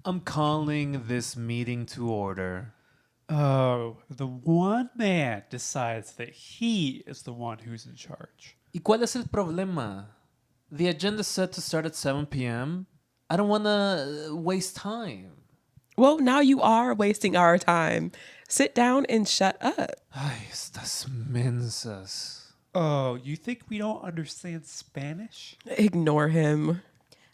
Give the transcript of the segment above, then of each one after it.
I'm calling this meeting to order. Oh, the one man decides that he is the one who's in charge. ¿Y cuál es el problema? The agenda's set to start at 7 p.m. I don't want to waste time. Well, now you are wasting our time. Sit down and shut up. Ay, estas mensas. Oh, you think we don't understand Spanish? Ignore him.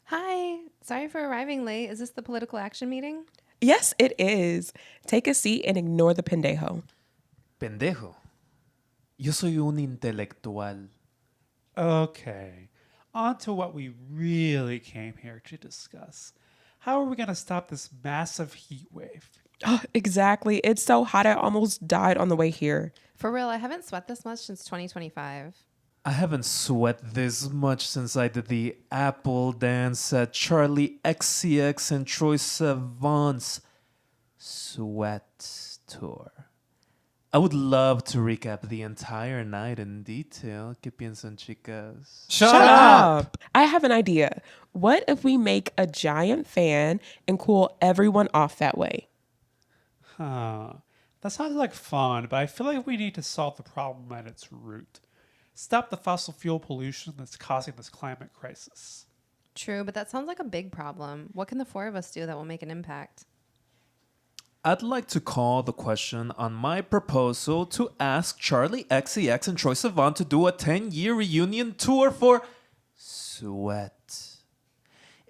Hi. Sorry for arriving late. Is this the political action meeting? Yes, it is. Take a seat and ignore the pendejo. Pendejo. Yo soy un intelectual. Okay, on to what we really came here to discuss. How are we going to stop this massive heat wave? Oh, exactly. It's so hot I almost died on the way here. For real, I haven't sweat this much since 2025. I haven't sweat this much since I did the Apple dance at Charlie XCX and Troye Sivan's sweat tour. I would love to recap the entire night in detail. ¿Qué piensan, chicas? Shut up! I have an idea. What if we make a giant fan and cool everyone off that way? Huh. That sounds like fun, but I feel like we need to solve the problem at its root. Stop the fossil fuel pollution that's causing this climate crisis. True, but that sounds like a big problem. What can the four of us do that will make an impact? I'd like to call the question on my proposal to ask Charlie XCX and Troye Sivan to do a 10-year reunion tour for Sweat.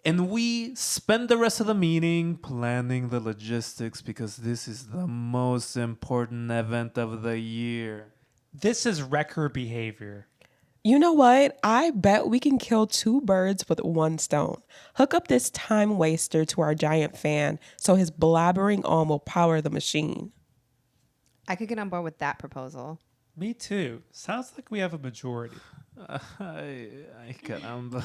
And we spend the rest of the meeting planning the logistics because this is the most important event of the year. This is record behavior. You know what? I bet we can kill two birds with one stone. Hook up this time waster to our giant fan so his blabbering on will power the machine. I could get on board with that proposal. Me too. Sounds like we have a majority. Ay, caramba.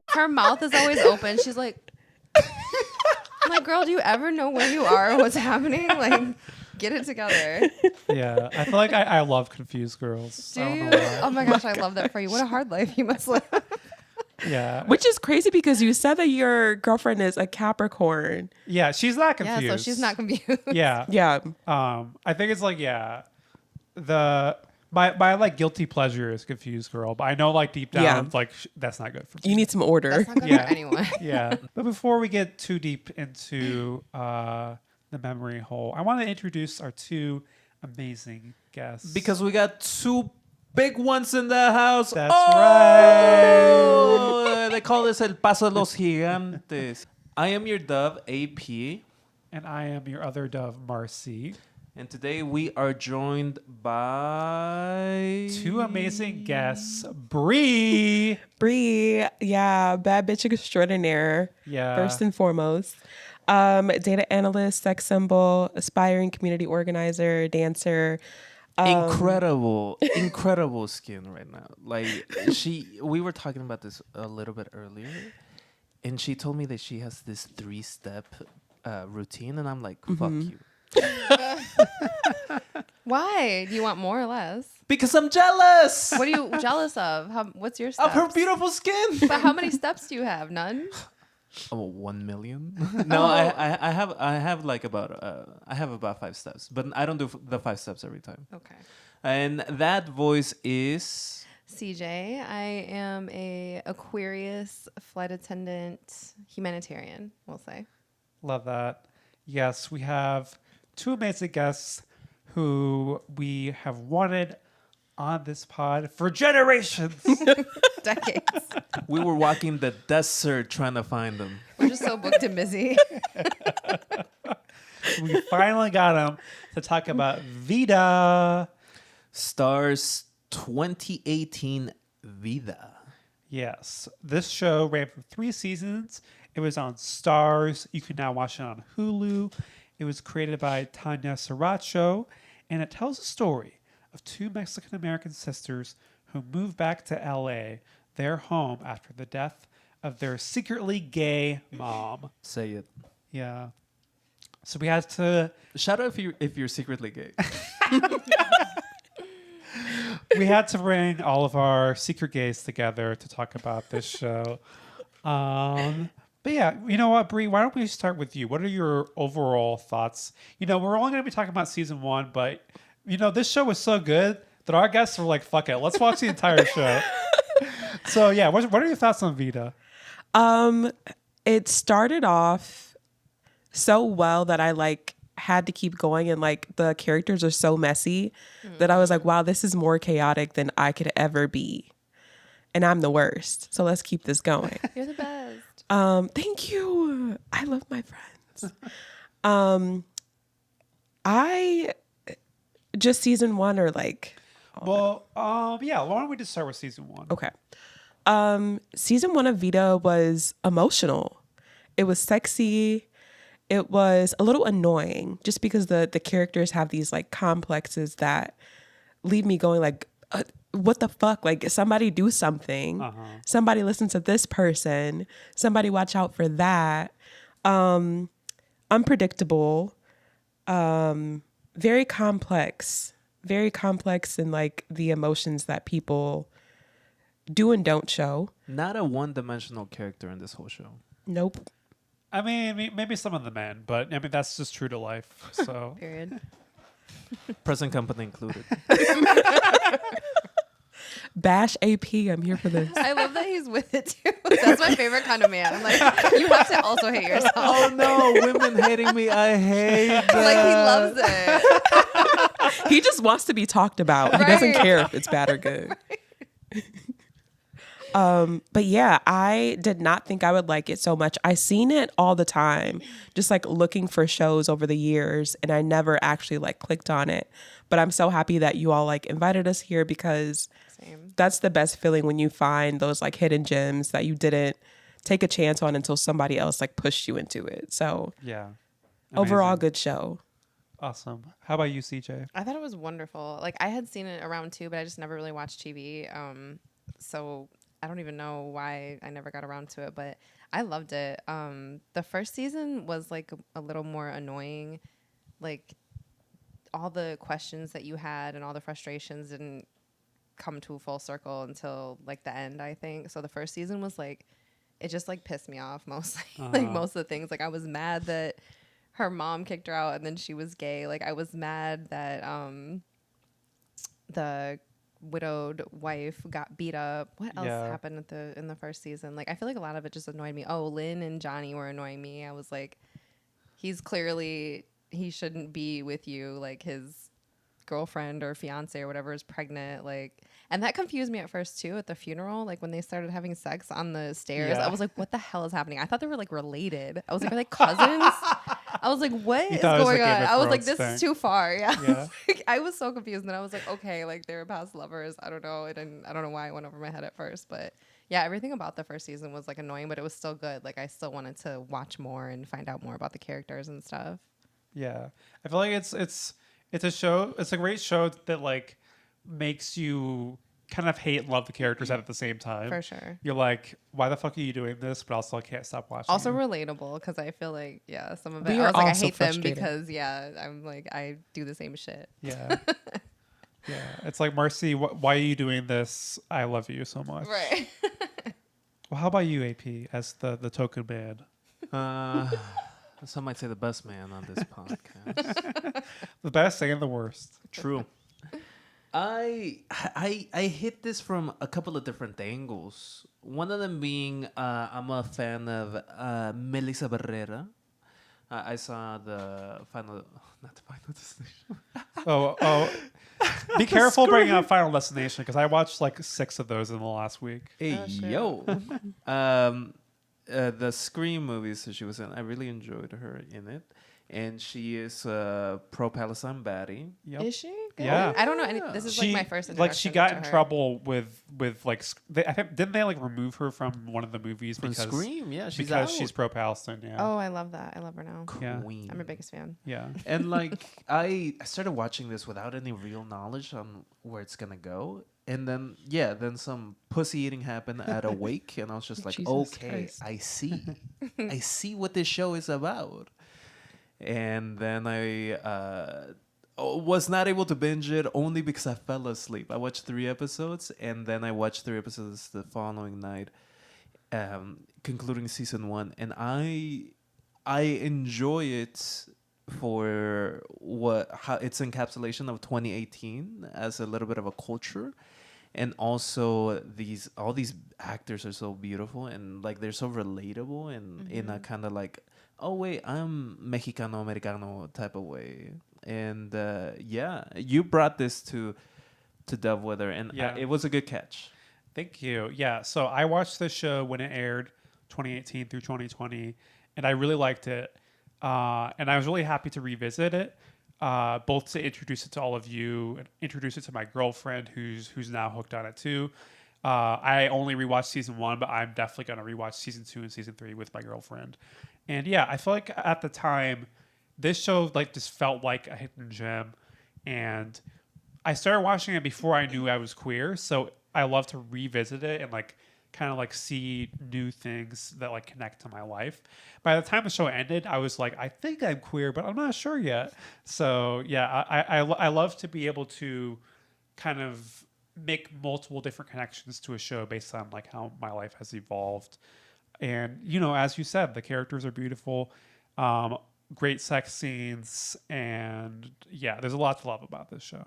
Her mouth is always open. She's like, I'm like, girl, do you ever know where you are or what's happening? Like, get it together. Yeah, I feel like I love confused girls. Do I don't you? know why. Oh my gosh, I love that for you. What a hard life you must live. Yeah. Which is crazy because you said that your girlfriend is a Capricorn. Yeah, she's not Yeah, confused. so she's not confused. Yeah. Yeah. I think it's like, yeah. My like guilty pleasure is confused girl, but I know like deep down Yeah. it's like that's not good for me. You need some order. That's not good Yeah. for anyone. Yeah. But before we get too deep into the memory hole, I want to introduce our two amazing guests. Because we got two big ones in the house. That's right. They call this El Paso de los Gigantes. I am your dove, AP. And I am your other dove, Marcy. And today we are joined by Two amazing guests, Bree. Bree, yeah, bad bitch extraordinaire. Yeah. First and foremost. Data analyst, sex symbol, aspiring community organizer, dancer. incredible skin right now. Like we were talking about this a little bit earlier, and she told me that she has this 3-step routine, and I'm like, fuck you. Why? Do you want more or less? Because I'm jealous What are you jealous of? What's your steps? of her beautiful skin. But how many steps do you have? None? Oh, 1 million? No, I have like about I have about 5 steps, but I don't do the 5 steps every time. Okay. And that voice is CJ, I am a Aqueerius flight attendant humanitarian, we'll say. Love that. Yes, we have two amazing guests who we have wanted on this pod for generations. Decades. we were walking the desert trying to find them. We're just so booked and busy. We finally got them to talk about Vida. Starz 2018 Vida. Yes, this show ran for 3 seasons. It was on Starz. You can now watch it on Hulu. It was created by Tanya Sriracha, and it tells the story of 2 Mexican-American sisters who moved back to LA, their home, after the death of their secretly gay mom. Say it. Yeah. So we had to Shout out if you're secretly gay. bring all of our secret gays together to talk about this show. But yeah, you know what, Bree? Why don't we start with you? What are your overall thoughts? We're only going to be talking about season 1, but this show was so good that our guests were like, "Fuck it, let's watch the entire show." So yeah, what are your thoughts on Vida? It started off so well that I had to keep going, and the characters are so messy that I was like, wow, this is more chaotic than I could ever be. And I'm the worst. So let's keep this going. You're the best. Thank you. I love my friends. I just season 1 or Yeah, why don't we just start with season 1? okay. Season 1 of Vida was emotional. It was sexy. It was a little annoying just because the characters have these complexes that leave me going what the fuck? Somebody do something. Somebody listen to this person. Somebody watch out for that. Unpredictable. Very complex. Very complex in the emotions that people do and don't show. Not a one-dimensional character in this whole show. Nope. I mean, maybe some of the men, but I mean that's just true to life. So Period. Present company included. Bash AP. I'm here for this. I love that he's with it too. That's my favorite kind of man. You have to also hate yourself. Oh no, women hating me. I hate that. He loves it. He just wants to be talked about. He doesn't Right. care if it's bad or good. But yeah, I did not think I would like it so much. I seen it all the time, just looking for shows over the years, and I never actually clicked on it. But I'm so happy that you all invited us here because Same. that's the best feeling when you find those hidden gems that you didn't take a chance on until somebody else pushed you into it. So yeah, overall, amazing. good show. Awesome. How about you, CJ? I thought it was wonderful. I had seen it around too, but I just never really watched TV. So I don't even know why I never got around to it, but I loved it. The first season was a little more annoying. All the questions that you had and all the frustrations didn't come to a full circle until the end, I think. So the first season was it just pissed me off mostly. Most of the things. I was mad that her mom kicked her out and then she was gay. I was mad that the widowed wife got beat up. What else happened in the first season? I feel a lot of it just annoyed me. Oh, Lynn and Johnny were annoying me. I was he's clearly, he shouldn't be with you. His girlfriend or fiance or whatever is pregnant. And that confused me at first too at the funeral. When they started having sex on the stairs, I was what the hell is happening? I thought they were related. I was are they cousins? I was what is going on? I was this is too far. Yeah. I was so confused. And then I was okay, they're past lovers. I don't know. I don't know why it went over my head at first, but yeah, everything about the first season was annoying, but it was still good. I still wanted to watch more and find out more about the characters and stuff. Yeah, I feel it's a show. It's a great show that makes you kind of hate and love the characters at the same time. For sure. You're why the fuck are you doing this? But also I can't stop watching. Also you. relatable because I feel some of it. We I are was I also hate them frustrated. because I'm I do the same shit. Yeah. Yeah. It's Marcy, why are you doing this? I love you so much. Right. Well, how about you, AP, as the token man? Some might say the best man on this podcast. The best and the worst. True. I hit this from a couple of different angles. One of them being I'm a fan of Melissa Barrera. I saw the final, not the Final Destination. Oh. Be careful bringing up Final Destination because I watched 6 of those in the last week. Hey, Oh, shit. yo. The Scream movies that she was in, I really enjoyed her in it. And she is pro-Palestine baddie. Yep. Is she? Good. Yeah. I don't know any. This is my first introduction. she got to in her. trouble with I think, didn't they remove her from one of the movies From because Scream, yeah, she's because out. she's pro-Palestine. Yeah. Oh, I love that. I love her now. Yeah. Queen. I'm her biggest fan. Yeah. And I started watching this without any real knowledge on where it's gonna go, and then some pussy eating happened at a wake, and I was just like, Jesus okay, Christ. I see, I see what this show is about. And then I was not able to binge it only because I fell asleep. I watched 3 episodes, and then I watched 3 episodes the following night, concluding season 1, and I enjoy it for how its encapsulation of 2018 as a little bit of a culture, and also all these actors are so beautiful, and like they're so relatable, and in a kind of like, oh wait, I'm Mexicano Americano type of way. And yeah, you brought this to Dove Weather, and it was a good catch. Thank you. Yeah, so I watched the show when it aired 2018 through 2020, and I really liked it. And I was really happy to revisit it, both to introduce it to all of you and introduce it to my girlfriend who's now hooked on it too. I only rewatched season 1, but I'm definitely going to rewatch season 2 and season 3 with my girlfriend. And yeah, I feel like at the time, this show like just felt like a hidden gem. And I started watching it before I knew I was queer, so I love to revisit it and like kind of like see new things that like connect to my life. By the time the show ended, I was like, I think I'm queer, but I'm not sure yet. So yeah, I love to be able to kind of make multiple different connections to a show based on like how my life has evolved. And you know, as you said, the characters are beautiful, great sex scenes, and yeah, there's a lot to love about this show.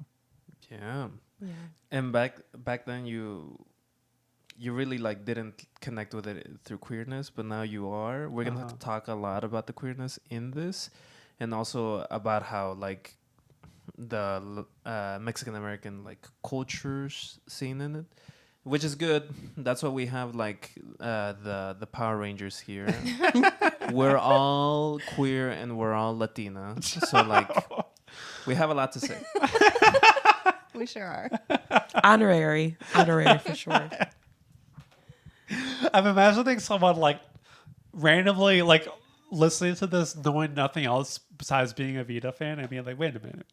Yeah. And back then you really like didn't connect with it through queerness, but now you are. We're gonna have to talk a lot about the queerness in this, and also about how like the Mexican American like cultures scene in it, which is good. That's what we have, like the Power Rangers here. We're all queer and we're all Latina, so like we have a lot to say. We sure are. Honorary for sure. I'm imagining someone like randomly like listening to this, knowing nothing else besides being a Vida fan, and being like, "Wait a minute,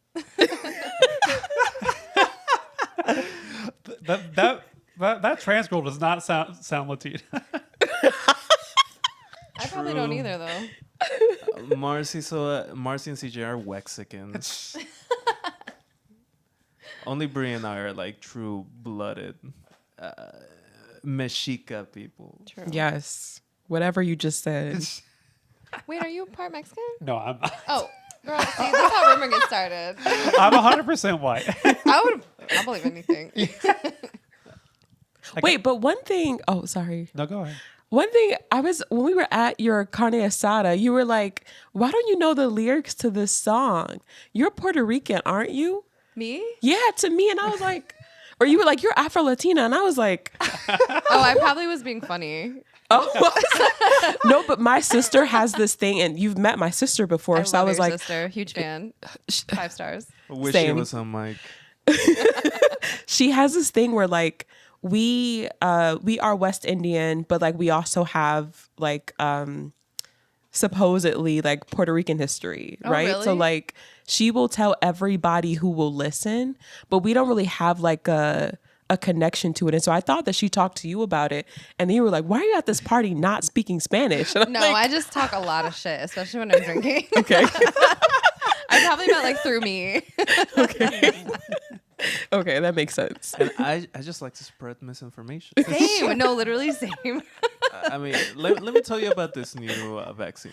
that trans girl does not sound Latina." I probably don't either, though. Marcy and CJ are Wexicans. Only Brie and I are like true-blooded Mexica people. True. Yes. Whatever you just said. Wait, are you part Mexican? No, I'm not. Oh, girl, see, that's how rumor gets started. I'm 100% white. I'll believe anything. Wait, but one thing. Oh, sorry. No, go ahead. One thing when we were at your carne asada, you were like, "Why don't you know the lyrics to this song? You're Puerto Rican, aren't you?" Me? Yeah, to me, and I was like, or you were like, "You're Afro Latina," and I was like, Oh, I probably was being funny. "Oh, no." But my sister has this thing, and you've met my sister before, so I love was your like, sister, huge fan, 5 stars. Wish Same. it was on mic. she has this thing where like we are West Indian, but like we also have like supposedly like Puerto Rican history, Oh, right? really? So like she will tell everybody who will listen, but we don't really have like a connection to it. And so I thought that she talked to you about it, and then you were like, "Why are you at this party not speaking Spanish?" And I'm No, like, I just talk a lot of shit, especially when I'm drinking. okay. I probably meant like through me. Okay, that makes sense. And I just like to spread misinformation. Same. No, literally same. I mean, let me tell you about this new vaccine.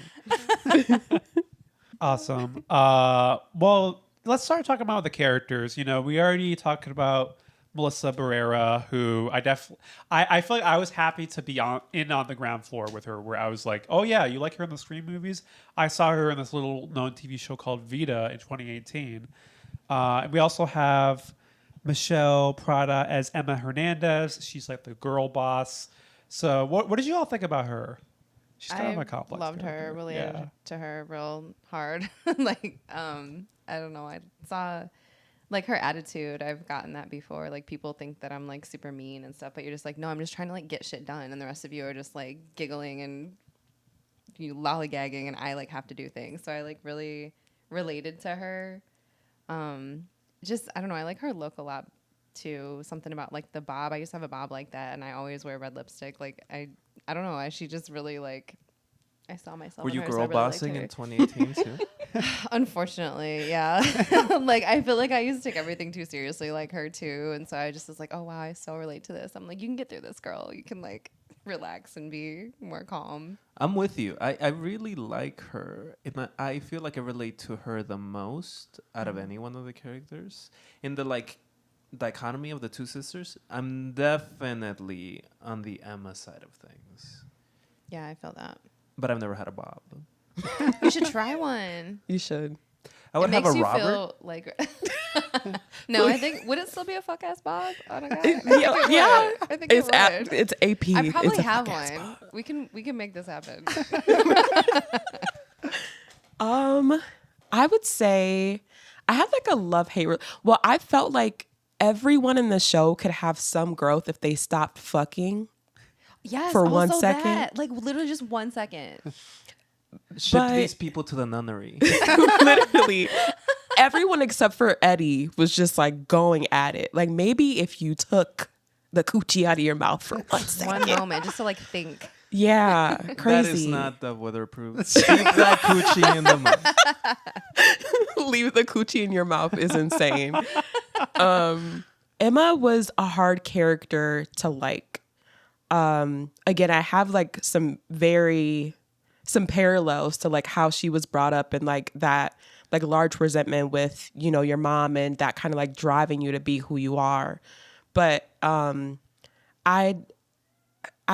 Awesome. Well, let's start talking about the characters. You know, we already talked about Melissa Barrera, who I feel like I was happy to be on the ground floor with her, where I was like, "Oh yeah, you like her in the Scream movies? I saw her in this little known TV show called Vida in 2018." And we also have Michelle Prada as Emma Hernandez. She's like the girl boss. So what did you all think about her? She's kind of a complex. Loved character. her, really Yeah. into her real hard. Like, I don't know. I saw like her attitude. I've gotten that before. Like people think that I'm like super mean and stuff, but you're just like, no, I'm just trying to like get shit done. And the rest of you are just like giggling and you lollygagging, and I like have to do things. So I like really related to her. Just, I don't know. I like her look a lot too. Something about like the bob. I used to have a bob like that, and I always wear red lipstick. Like I don't know. She just really like. I saw myself. Were you in her, girl so I really bossing in 2018 too? Unfortunately, yeah. Like I feel like I used to take everything too seriously, like her too, and so I just was like, oh wow, I so relate to this. I'm like, you can get through this, girl. You can like relax and be more calm. I'm with you. I really like her. I feel like I relate to her the most out of any one of the characters. In the like dichotomy of the two sisters, I'm definitely on the Emma side of things. Yeah, I feel that. But I've never had a bob. You should try one. You should. I would It have a makes you Robert. feel like. No, I think would it still be a fuck ass bob on a guy? Yeah. I think it would. It's AP. I probably It's a have fuck-ass one. We can make this happen. I would say I have like a love-hate. Well, I felt like everyone in the show could have some growth if they stopped fucking. Yes, For 1 also second. that. Like literally just 1 second. Ship But- these people to the nunnery. Literally, everyone except for Eddie was just like going at it. Like maybe if you took the coochie out of your mouth for 1 second. One moment, just to like think. Yeah, crazy. That is not the weatherproof. Keep that coochie in the mouth. Leave the coochie in your mouth is insane. Emma was a hard character to like. Again, I have like some parallels to like how she was brought up and like that like large resentment with, you know, your mom and that kind of like driving you to be who you are. But I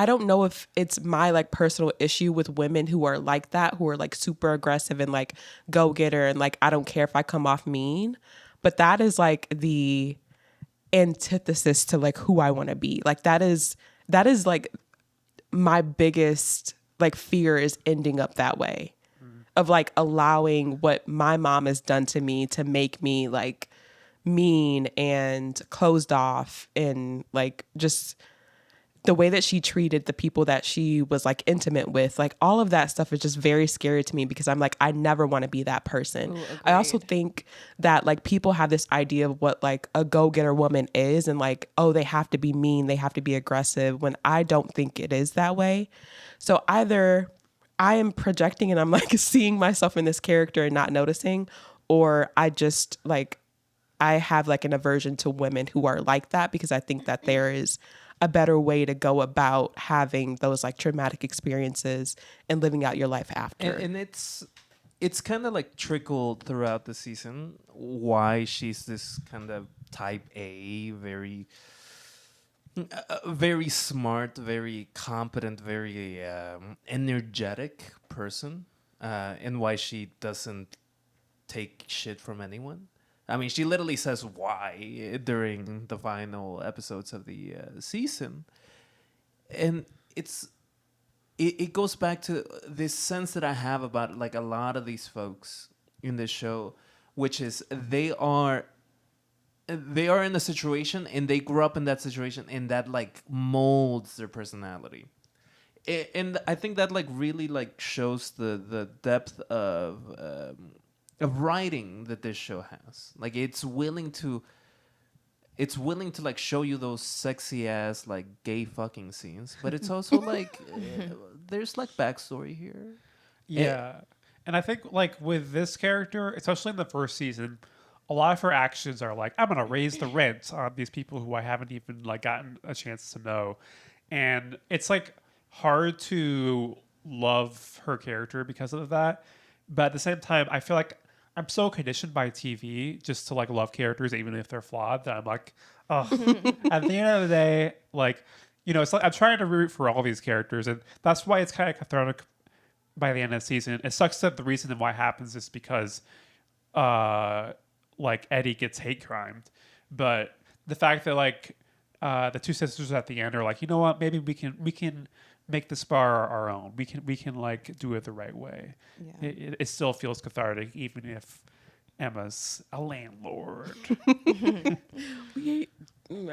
don't know if it's my like personal issue with women who are like that, who are like super aggressive and like go getter and like I don't care if I come off mean, but that is like the antithesis to like who I want to be. Like that is like my biggest like fear is ending up that way, of like allowing what my mom has done to me to make me like mean and closed off, and like just the way that she treated the people that she was like intimate with, like all of that stuff is just very scary to me because I'm like, I never want to be that person. Ooh, I also agreed. think that like people have this idea of what like a go-getter woman is and like, oh, they have to be mean, they have to be aggressive, when I don't think it is that way. So either I am projecting and I'm like seeing myself in this character and not noticing, or I just like, I have like an aversion to women who are like that because I think that there is a better way to go about having those like traumatic experiences and living out your life after. And it's kind of like trickled throughout the season why she's this kind of type A, very smart, very competent, very energetic person, and why she doesn't take shit from anyone. I mean, she literally says why during the final episodes of the season. And it goes back to this sense that I have about like a lot of these folks in this show, which is they are in a situation and they grew up in that situation and that like molds their personality. And I think that like really like shows the depth of writing that this show has. Like it's willing to like show you those sexy ass like gay fucking scenes, but it's also like there's like backstory here. Yeah. And I think like with this character, especially in the first season, a lot of her actions are like, I'm gonna raise the rent on these people who I haven't even like gotten a chance to know. And it's like hard to love her character because of that. But at the same time, I feel like I'm so conditioned by TV just to like love characters even if they're flawed that I'm like, oh. At the end of the day, like, you know, it's like I'm trying to root for all these characters, and that's why it's kind of cathartic by the end of the season. It sucks that the reason why it happens is because like Eddie gets hate crimed, but the fact that like the two sisters at the end are like, you know what, maybe we can make this bar our own. We can like do it the right way. Yeah. It still feels cathartic, even if Emma's a landlord. I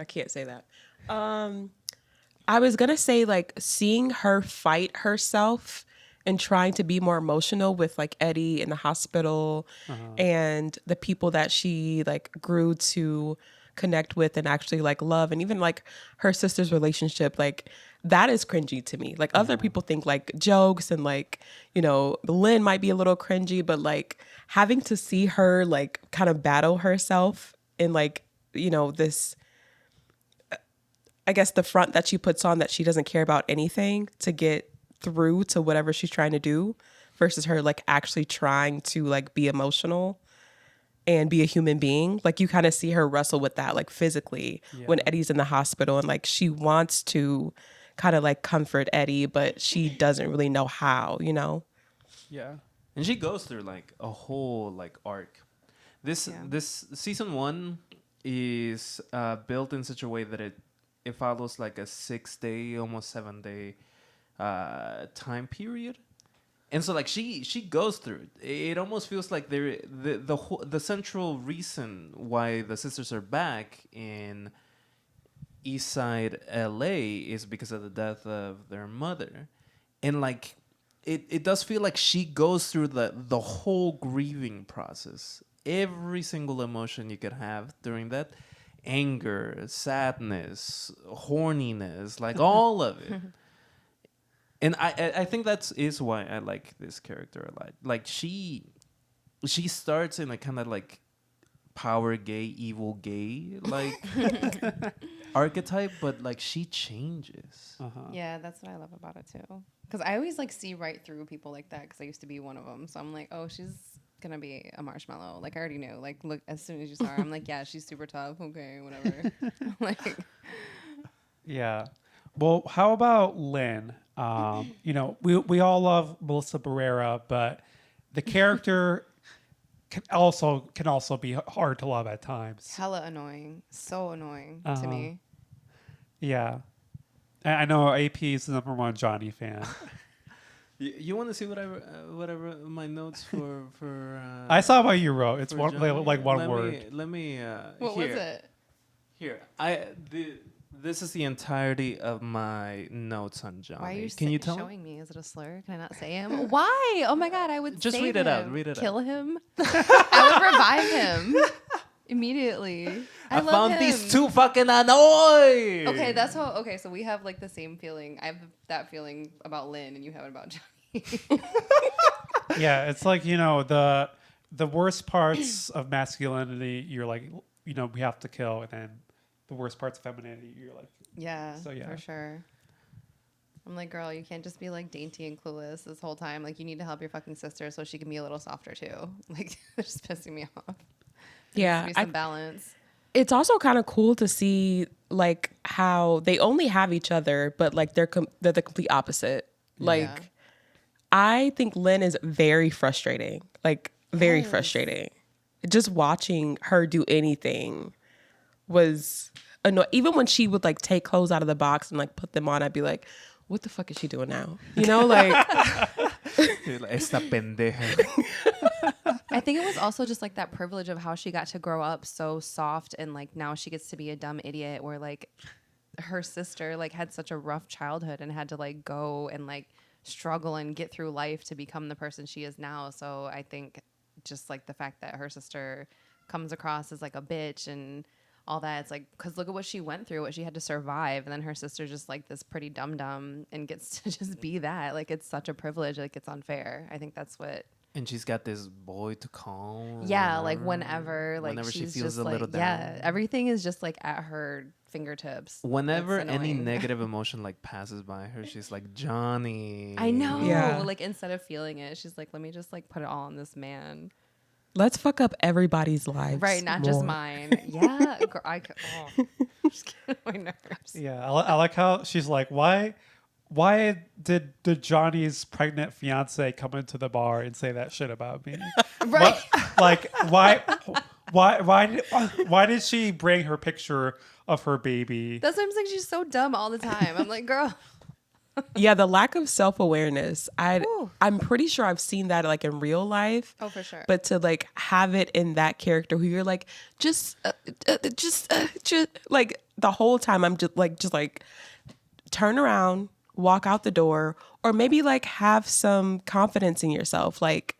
can't say that. I was gonna say like seeing her fight herself and trying to be more emotional with like Eddie in the hospital and the people that she like grew to connect with and actually like love. And even like her sister's relationship, like that is cringy to me. Like other people think like jokes and like, you know, Lynn might be a little cringy, but like having to see her like kind of battle herself in like, you know, this, I guess the front that she puts on that she doesn't care about anything to get through to whatever she's trying to do versus her like actually trying to like be emotional and be a human being. Like you kind of see her wrestle with that like physically when Eddie's in the hospital and like she wants to kind of like comfort Eddie, but she doesn't really know how, you know? Yeah. And she goes through like a whole like arc. This season 1 is built in such a way that it follows like a 6-day, almost 7-day time period. And so like she goes through it. It almost feels like the central reason why the sisters are back in East Side LA is because of the death of their mother. And like it does feel like she goes through the whole grieving process. Every single emotion you could have during that. Anger, sadness, horniness, like all of it. And I think that is why I like this character a lot. Like she starts in a kind of like power gay, evil gay like archetype, but like she changes. Yeah, that's what I love about it too. Because I always like see right through people like that because I used to be one of them. So I'm like, oh, she's gonna be a marshmallow. Like I already knew. Like look, as soon as you saw her, I'm like, yeah, she's super tough. Okay, whatever. Like, Yeah. Well, how about Lynn? You know, we all love Melissa Barrera, but the character can also be hard to love at times. hella annoying. So annoying to me. Yeah. And I know AP is the #1 Johnny fan. You want to see what I wrote my notes for I saw what you wrote. It's one, Johnny? like one word. Let me What here. was it? Here. This is the entirety of my notes on Johnny. Why are you Can you tell? showing me? Is it a slur? Can I not say him? Why? Oh my God, I would Just save read it out. him. Read it out. Kill him. I would revive him immediately. I love found him. these two fucking annoying. Okay, that's how. Okay, so we have like the same feeling. I have that feeling about Lynn, and you have it about Johnny. Yeah, it's like, you know, the worst parts of masculinity, you're like, you know, we have to kill, and then the worst parts of femininity, you're like, Yeah, So, yeah. for sure. I'm like, girl, you can't just be like dainty and clueless this whole time. Like, you need to help your fucking sister so she can be a little softer too. Like, they're just pissing me off. Yeah, There needs to be some balance. it's also kind of cool to see like how they only have each other, but like they're the complete opposite. Like, Yeah. I think Lynn is very frustrating, like very Yes. frustrating. Just watching her do anything was annoying. Even when she would like take clothes out of the box and like put them on, I'd be like, what the fuck is she doing now? You know, like. Esta pendeja. I think it was also just like that privilege of how she got to grow up so soft, and like now she gets to be a dumb idiot where like her sister like had such a rough childhood and had to like go and like struggle and get through life to become the person she is now. So I think just like the fact that her sister comes across as like a bitch and all that, it's like, because look at what she went through, what she had to survive, and then her sister's just like this pretty dum-dum and gets to just be that. Like, it's such a privilege, like it's unfair. I think that's what. And she's got this boy to call. Yeah, like whenever she she's feels just a like, little down. yeah, everything is just like at her fingertips. Whenever It's any annoying. negative emotion like passes by her, she's like, Johnny. I know. Yeah. Like, instead of feeling it, she's like, let me just like put it all on this man. Let's fuck up everybody's lives. Right, not just more. mine. Yeah. Just get on my nerves. yeah. I like how she's like, why did Johnny's pregnant fiance come into the bar and say that shit about me? Right. Like, why did she bring her picture of her baby? That's what I'm saying. She's so dumb all the time. I'm like, girl. Yeah, the lack of self-awareness. Ooh. I'm pretty sure I've seen that like in real life. Oh, for sure. But to like have it in that character who you're like, just like the whole time I'm just like turn around, walk out the door, or maybe like have some confidence in yourself. Like,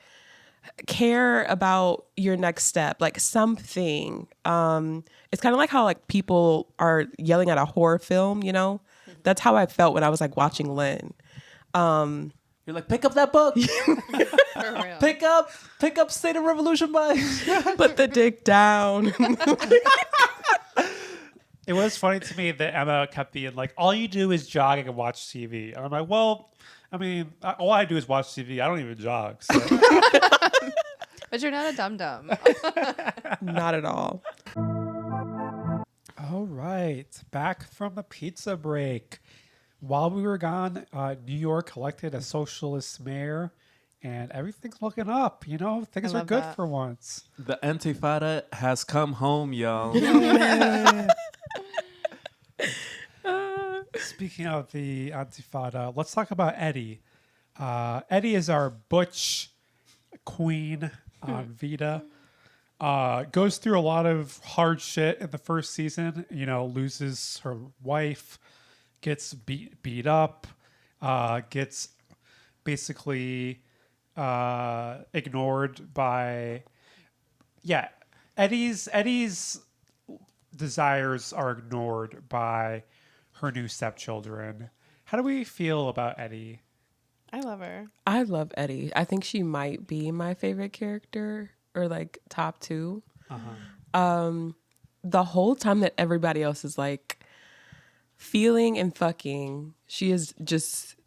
care about your next step, like something. It's kind of like how like people are yelling at a horror film, you know? That's how I felt when I was like watching Lynn. You're like, pick up that book. For real. pick up State of Revolution by. Put the dick down. It was funny to me that Emma kept being like, all you do is jog and watch TV. And I'm like, well, I mean, all I do is watch TV. I don't even jog. So. But you're not a dum-dum. Not at all. All right. Back from the pizza break. While we were gone, New York elected a socialist mayor, and everything's looking up. You know, things are love good that. for once. The Antifada has come home, y'all. Speaking of the Antifada, let's talk about Eddie. Eddie is our butch queen on Vida. Goes through a lot of hard shit in the first season. You know, loses her wife, gets beat up, gets basically ignored by. Yeah, Eddie's desires are ignored by her new stepchildren. How do we feel about Eddie? I love her. I love Eddie. I think she might be my favorite character, or like top 2. The whole time that everybody else is like feeling and fucking, she is just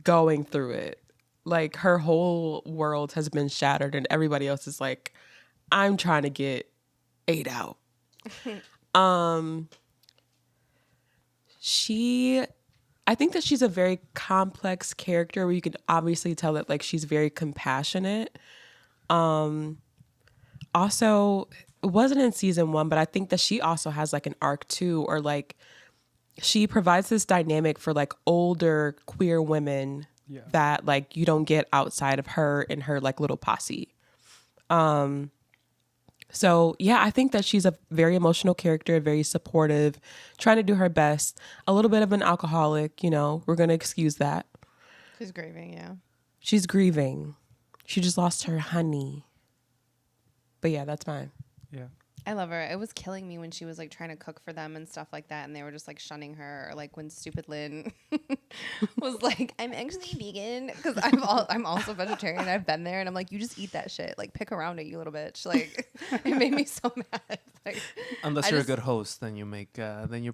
going through it. Like her whole world has been shattered and everybody else is like, I'm trying to get ate out. I think that she's a very complex character where you can obviously tell that like she's very compassionate. Also, it wasn't in season 1, but I think that she also has like an arc too, or like she provides this dynamic for like older queer women that like you don't get outside of her and her like little posse. So yeah, I think that she's a very emotional character, very supportive, trying to do her best. A little bit of an alcoholic, you know, we're going to excuse that. She's grieving, yeah. She's grieving. She just lost her honey. But yeah, that's mine. Yeah. I love her. It was killing me when she was like trying to cook for them and stuff like that, and they were just like shunning her. Or like when stupid Lynn was like, "I'm actually vegan because I'm also vegetarian. I've been there," and I'm like, "You just eat that shit. Like pick around it, you little bitch." Like it made me so mad. Like Unless you're a good host, then you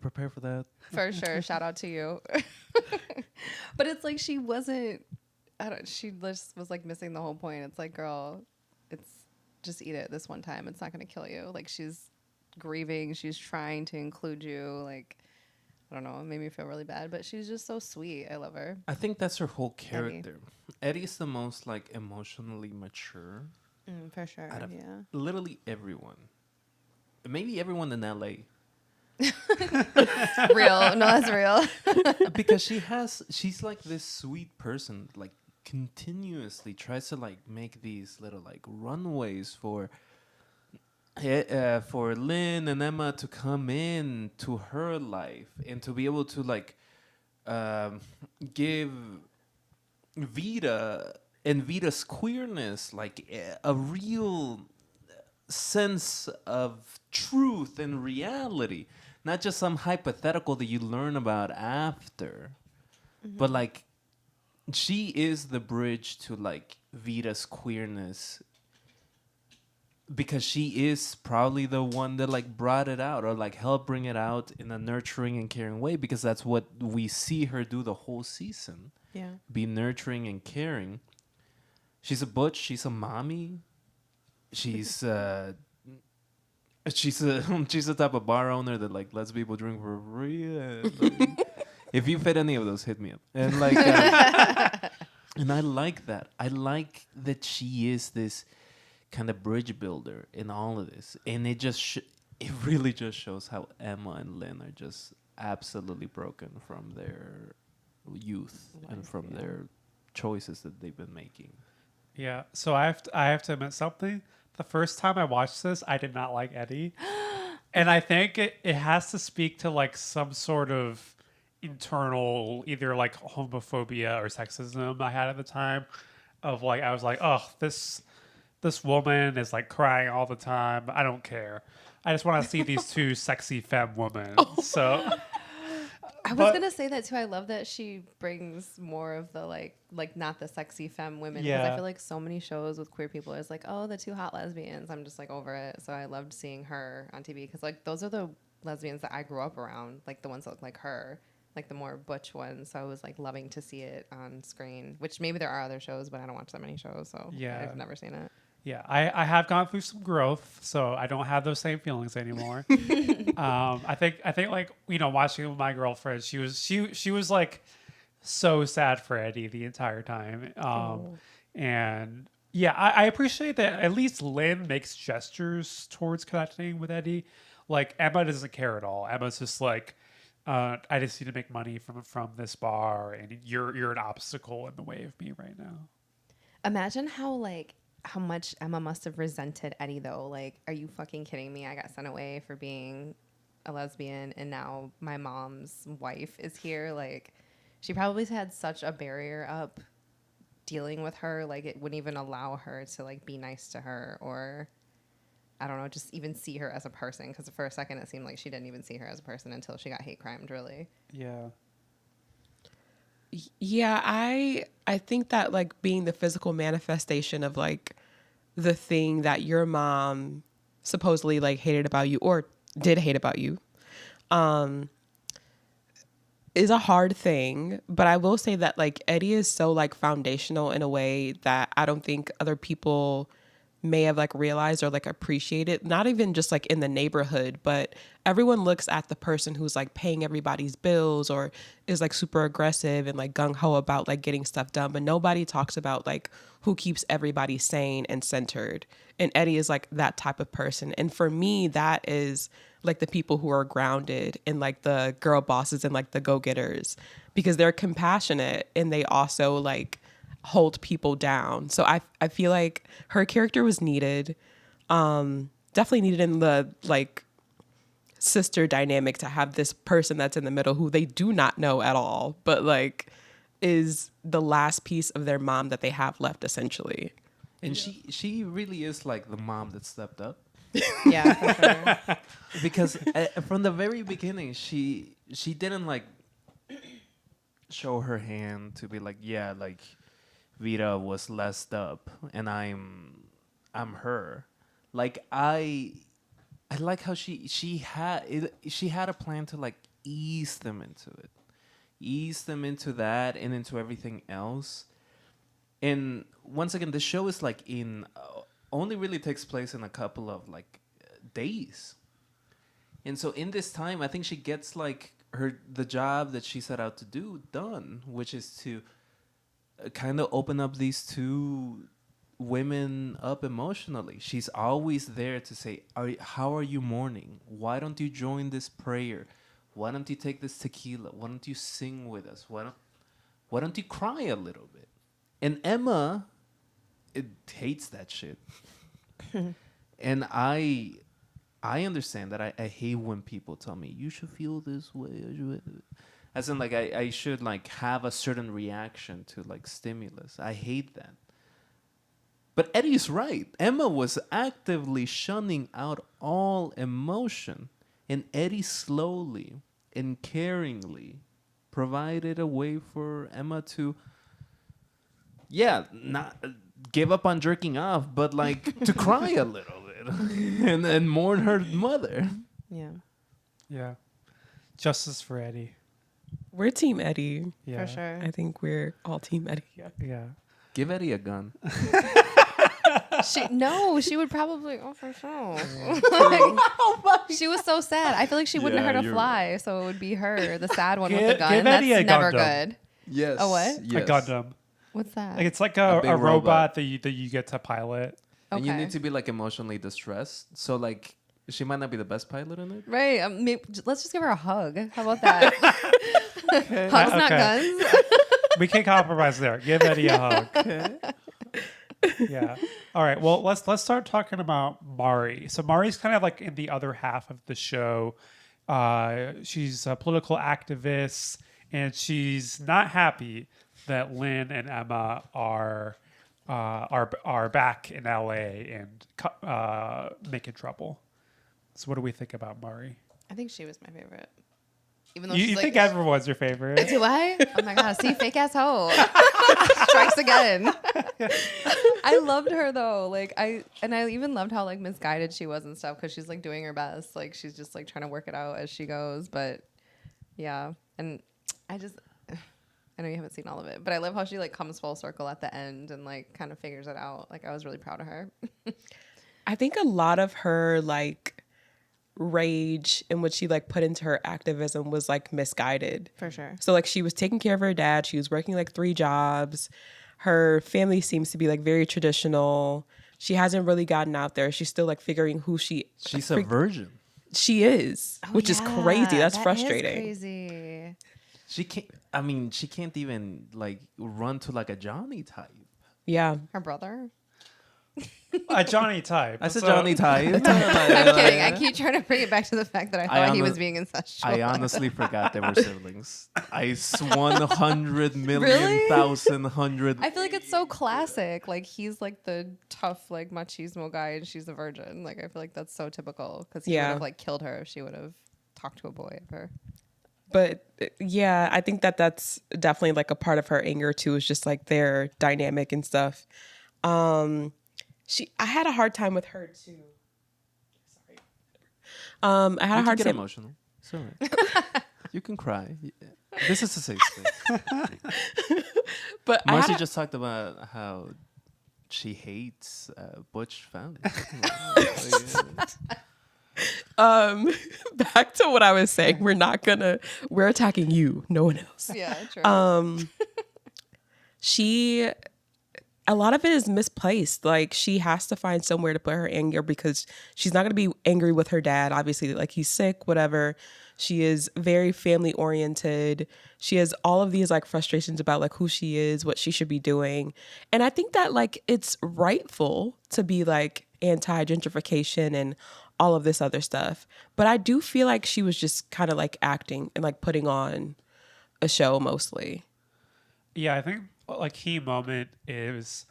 prepare for that. for sure. Shout out to you. But it's like she wasn't. She just was like missing the whole point. It's like, girl, just eat it this one time. It's not going to kill you. Like she's grieving. She's trying to include you. Like, I don't know. It made me feel really bad, but she's just so sweet. I love her. I think that's her whole character. Eddie's the most like emotionally mature. For sure. Out of Yeah. literally everyone. Maybe everyone in LA. Real. No, that's real. Because she's like this sweet person, like continuously tries to like make these little like runways for Lynn and Emma to come in to her life and to be able to like give Vida and Vita's queerness like a real sense of truth and reality, not just some hypothetical that you learn about after, but like she is the bridge to like Vita's queerness because she is probably the one that like brought it out or like helped bring it out in a nurturing and caring way, because that's what we see her do the whole season. Yeah. Be nurturing and caring. She's a butch, she's a mommy. She's she's the type of bar owner that like lets people drink for free. If you fit any of those, hit me up. And like, and I like that. I like that she is this kind of bridge builder in all of this, and it just it really just shows how Emma and Lynn are just absolutely broken from their youth and from their choices that they've been making. Yeah. So I have to admit something. The first time I watched this, I did not like Eddie. And I think it has to speak to like some sort of internal either like homophobia or sexism I had at the time of like, I was like, oh, this this woman is like crying all the time. I don't care. I just want to see these two sexy femme women. So I was gonna say that too. I love that she brings more of the like not the sexy femme women. Because I feel like so many shows with queer people is like, oh, the two hot lesbians. I'm just like over it. So I loved seeing her on TV because like those are the lesbians that I grew up around, like the ones that look like her, like the more butch ones. So I was like loving to see it on screen. Which maybe there are other shows, but I don't watch that many shows, so I've never seen it. Yeah, I have gone through some growth, so I don't have those same feelings anymore. I think like, you know, watching it with my girlfriend, she was like so sad for Eddie the entire time. And yeah, I appreciate that at least Lynn makes gestures towards connecting with Eddie. Like Emma doesn't care at all. Emma's just like, I just need to make money from this bar, and you're an obstacle in the way of me right now. Imagine how much Emma must have resented Eddie though. Like, are you fucking kidding me? I got sent away for being a lesbian and now my mom's wife is here. Like, she probably had such a barrier up dealing with her. Like, it wouldn't even allow her to like be nice to her or I don't know, just even see her as a person. Because for a second it seemed like she didn't even see her as a person until she got hate crimed, really. Yeah. Yeah, I think that like being the physical manifestation of like the thing that your mom supposedly like hated about you or did hate about you is a hard thing. But I will say that like Eddie is so like foundational in a way that I don't think other people may have like realized or like appreciated, not even just like in the neighborhood, but everyone looks at the person who's like paying everybody's bills or is like super aggressive and like gung-ho about like getting stuff done, but nobody talks about like who keeps everybody sane and centered. And Eddie is like that type of person. And for me, that is like the people who are grounded and like the girl bosses and like the go-getters, because they're compassionate and they also like hold people down. So I feel like her character was needed. Definitely needed in the like sister dynamic to have this person that's in the middle who they do not know at all, but like is the last piece of their mom that they have left essentially. And she really is like the mom that stepped up. Yeah, for sure. Because from the very beginning, she didn't like show her hand to be like, yeah, like Vida was lessed up and I'm her. Like I like how she had a plan to like ease them into that and into everything else. And once again, the show is like only really takes place in a couple of like days. And so in this time, I think she gets like the job that she set out to do done, which is to kind of open up these two women up emotionally. She's always there to say, how are you mourning? Why don't you join this prayer? Why don't you take this tequila? Why don't you sing with us? Why don't you cry a little bit? And Emma, it hates that shit. And I understand that. I hate when people tell me, you should feel this way. As in, like, I should, like, have a certain reaction to, like, stimulus. I hate that. But Eddie's right. Emma was actively shunning out all emotion. And Eddie slowly and caringly provided a way for Emma to, not give up on jerking off, but, like, to cry a little bit. and mourn her mother. Yeah. Yeah. Justice for Eddie. We're Team Eddie. Yeah. For sure. I think we're all Team Eddie. Yeah. Give Eddie a gun. She would probably, for sure. She was so sad. I feel like she wouldn't hurt a fly, so it would be her, the sad one with the gun. Give Eddie That's a never Gundam. good. Yes. A what? Yes. A Gundam. What's that? Like it's like A big a robot robot. that you get to pilot. And you Okay. need to be like emotionally distressed. So like she might not be the best pilot in it. Right. Let's just give her a hug. How about that? Hugs, not Okay. guns. We can compromise there. Give Eddie a hug. Yeah. All right. Well, let's start talking about Mari. So Mari's kind of like in the other half of the show. She's a political activist, and she's not happy that Lynn and Emma are are back in LA and making trouble. So what do we think about Mari? I think she was my favorite. Even though You she's think like, everyone's your favorite? do I? Oh my god, see, fake ass hoe strikes again. I loved her though. Like I even loved how like misguided she was and stuff because she's like doing her best. Like she's just like trying to work it out as she goes. But yeah, and I know you haven't seen all of it, but I love how she like comes full circle at the end and like kind of figures it out. Like I was really proud of her. I think a lot of her like rage and what she like put into her activism was like misguided. For sure. So like she was taking care of her dad. She was working like 3 jobs. Her family seems to be like very traditional. She hasn't really gotten out there. She's still like figuring who She's a virgin. she is, which is crazy. That's frustrating. Crazy. She can't. I mean, she can't even like run to like a Johnny type. Yeah. Her brother. A Johnny type. I said Johnny type. I'm kidding. I keep trying to bring it back to the fact that I thought he was being incestual. I honestly forgot they were siblings. I 100 million Really? thousand hundred. I feel like it's so classic. Like he's like the tough like machismo guy, and she's a virgin. Like I feel like that's so typical because he would have like killed her if she would have talked to a boy ever. But yeah, I think that's definitely like a part of her anger too, is just like their dynamic and stuff. I had a hard time with her too. Sorry. I had a hard get time. emotional. Sorry. You can cry. This is a safe space. But Marcy just talked about how she hates butch families. Back to what I was saying, we're attacking you, no one else. Yeah, true. A lot of it is misplaced. Like she has to find somewhere to put her anger because she's not going to be angry with her dad. Obviously, like he's sick, whatever. She is very family oriented. She has all of these like frustrations about like who she is, what she should be doing. And I think that like it's rightful to be like anti-gentrification and all of this other stuff. But I do feel like she was just kind of like acting and like putting on a show mostly. Yeah, I think like key moment is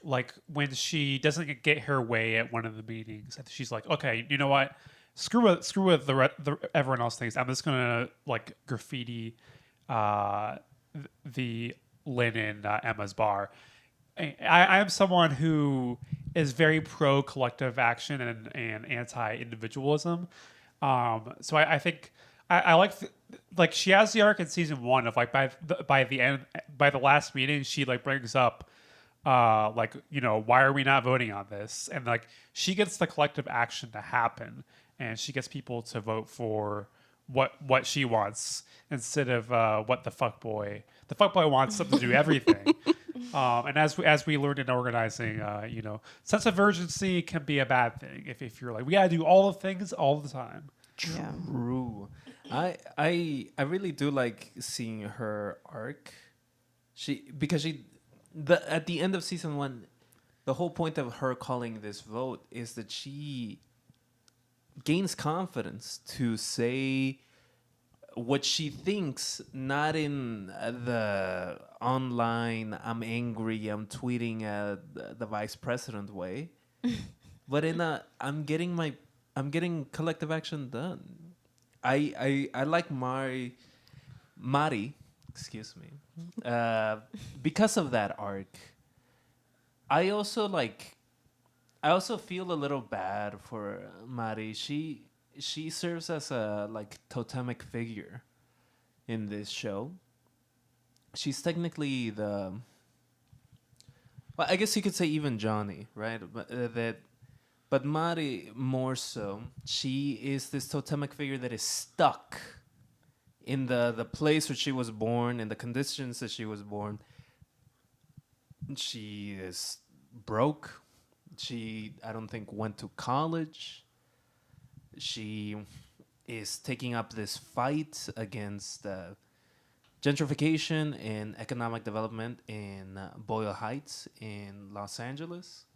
like when she doesn't get her way at one of the meetings. She's like, okay, you know what? Screw with the everyone else thinks. I'm just gonna like graffiti the Lynn in Emma's bar. I am someone who is very pro collective action and anti individualism. So I think I like she has the arc in season 1 of like by the last meeting she like brings up like, you know, why are we not voting on this? And like she gets the collective action to happen and she gets people to vote for what she wants instead of what the fuckboy wants them to do everything. And as we learned in organizing, you know, sense of urgency can be a bad thing if you're like, we gotta do all the things all the time. True. I really do like seeing her arc. At the end of season 1, the whole point of her calling this vote is that she gains confidence to say what she thinks, not in the online I'm angry, I'm tweeting at the vice president way, but in a I'm getting collective action done. I like Mari, excuse me, because of that arc. I also feel a little bad for Mari. She serves as a like totemic figure in this show. She's technically well, I guess you could say even Johnny, right? But Mari more so. She is this totemic figure that is stuck in the place where she was born, in the conditions that she was born. She is broke. She, I don't think, went to college. She is taking up this fight against gentrification and economic development in Boyle Heights in Los Angeles.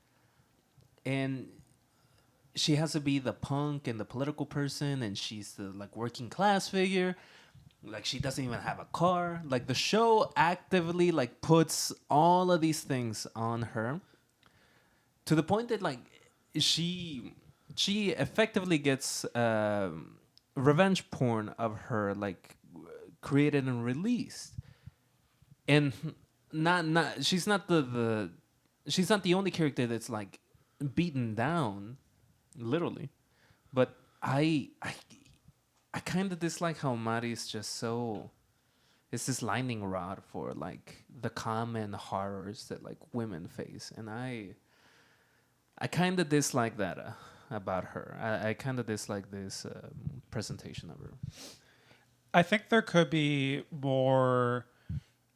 And she has to be the punk and the political person, and she's the like working class figure. Like she doesn't even have a car. Like the show actively like puts all of these things on her to the point that like she effectively gets revenge porn of her like created and released. And not she's not the she's not the only character that's like beaten down literally. But I kind of dislike how Mari is just so. It's this lightning rod for like the common horrors that like women face, and I kind of dislike that about her. I kind of dislike this presentation of her. I think there could be more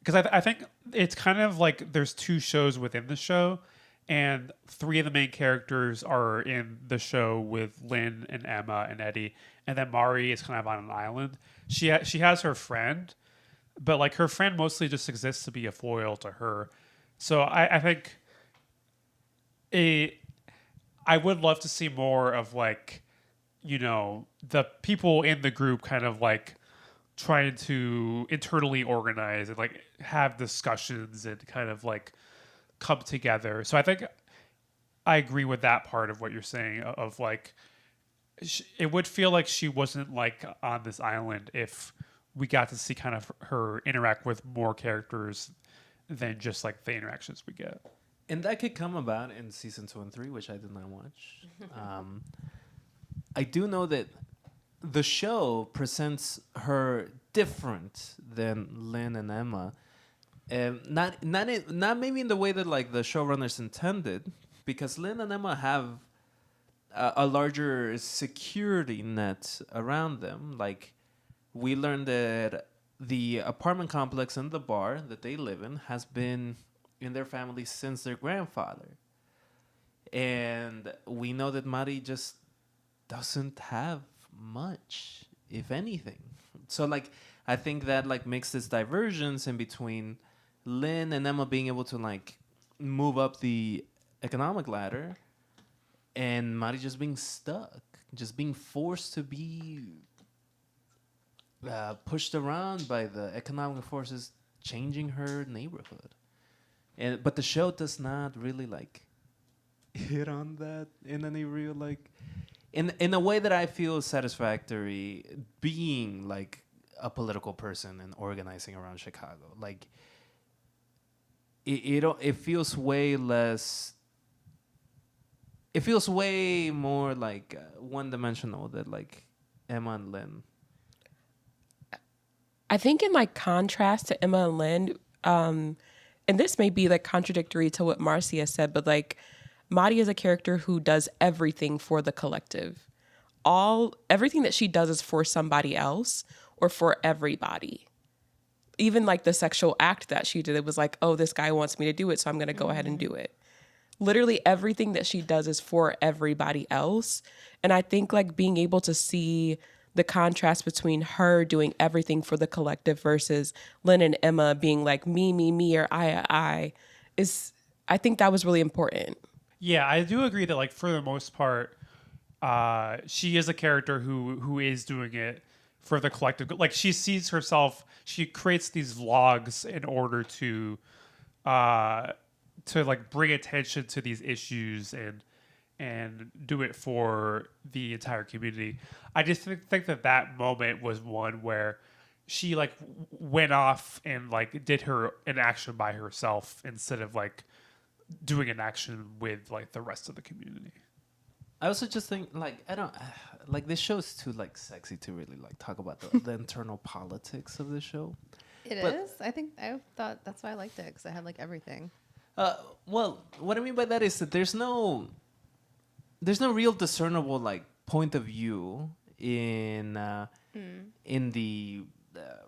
because I think it's kind of like there's two shows within the show, and three of the main characters are in the show with Lynn and Emma and Eddie, and then Mari is kind of on an island. She has her friend, but like her friend mostly just exists to be a foil to her. So I think I would love to see more of like, you know, the people in the group kind of like trying to internally organize and like have discussions and kind of like come together. So I think I agree with that part of what you're saying of like, it would feel like she wasn't like on this island if we got to see kind of her interact with more characters than just like the interactions we get. And that could come about in season 2 and 3, which I did not watch. I do know that the show presents her different than Lynn and Emma, and not maybe in the way that like the showrunners intended, because Lynn and Emma have a larger security net around them. Like we learned that the apartment complex and the bar that they live in has been in their family since their grandfather, and we know that Mari just doesn't have much, if anything. So like I think that like makes this divergence in between Lynn and Emma being able to like move up the economic ladder and Mari just being stuck, just being forced to be pushed around by the economic forces changing her neighborhood. But the show does not really like hit on that in any real like in a way that I feel satisfactory being like a political person and organizing around Chicago. Like it feels way less. It feels way more like one-dimensional than like Emma and Lynn. I think in like contrast to Emma and Lynn, and this may be like contradictory to what Marcy has said, but like Mari is a character who does everything for the collective. Everything that she does is for somebody else or for everybody. Even like the sexual act that she did, it was like, oh, this guy wants me to do it, so I'm going to go ahead and do it. Literally everything that she does is for everybody else. And I think like being able to see the contrast between her doing everything for the collective versus Lynn and Emma being like me, or I is, I think that was really important. Yeah, I do agree that like for the most part, she is a character who is doing it for the collective. Like she sees herself, she creates these vlogs in order to like bring attention to these issues and do it for the entire community. I just think that moment was one where she like went off and like did an action by herself instead of like doing an action with like the rest of the community. I also just think like I don't like this show is too like sexy to really like talk about the internal politics of the show. It is. I thought that's why I liked it because I had like everything. Well, what I mean by that is that there's no real discernible like point of view in the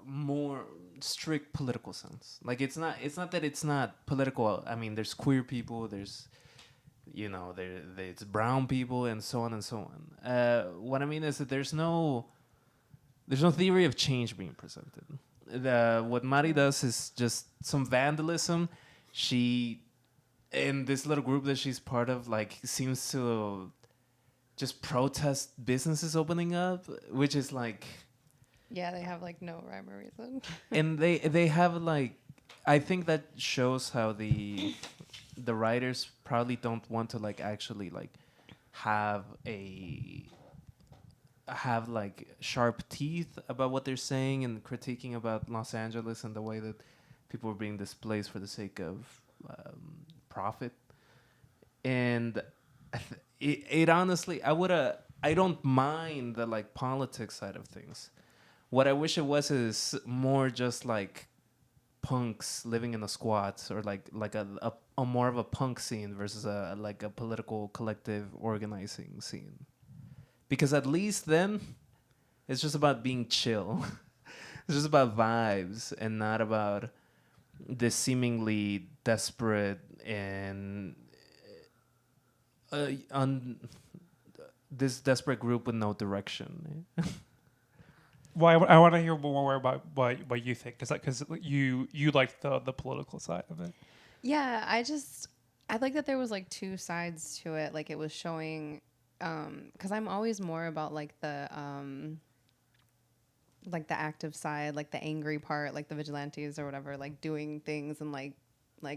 more strict political sense. Like it's not that it's not political. I mean, there's queer people, there's it's brown people and so on and so on. What I mean is that there's no theory of change being presented. What Mari does is just some vandalism. She, in this little group that she's part of, like seems to just protest businesses opening up, which is like, Yeah, they have like no rhyme or reason. And they have like, I think that shows how the writers probably don't want to like actually like have like sharp teeth about what they're saying and critiquing about Los Angeles and the way that people are being displaced for the sake of profit. And it honestly, I don't mind the like politics side of things. What I wish it was is more just like punks living in the squats, or like a more of a punk scene versus a like a political collective organizing scene. Because at least then it's just about being chill. It's just about vibes and not about this seemingly desperate and this desperate group with no direction. Well, I want to hear more about what you think, because you like the political side of it. Yeah, I like that there was like two sides to it. Like it was showing, because I'm always more about like the active side, like the angry part, like the vigilantes or whatever, like doing things and like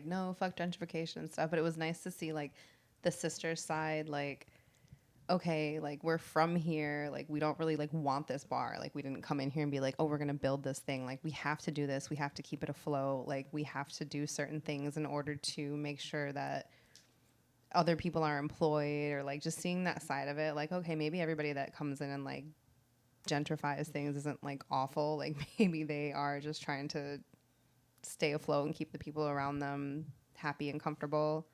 no, fuck gentrification and stuff. But it was nice to see like the sister side, like, okay, like we're from here, like we don't really like want this bar, like we didn't come in here and be like, oh, we're gonna build this thing, like we have to do this, we have to keep it afloat, like we have to do certain things in order to make sure that other people are employed, or like just seeing that side of it, like, okay, maybe everybody that comes in and like gentrifies things isn't like awful, like maybe they are just trying to stay afloat and keep the people around them happy and comfortable.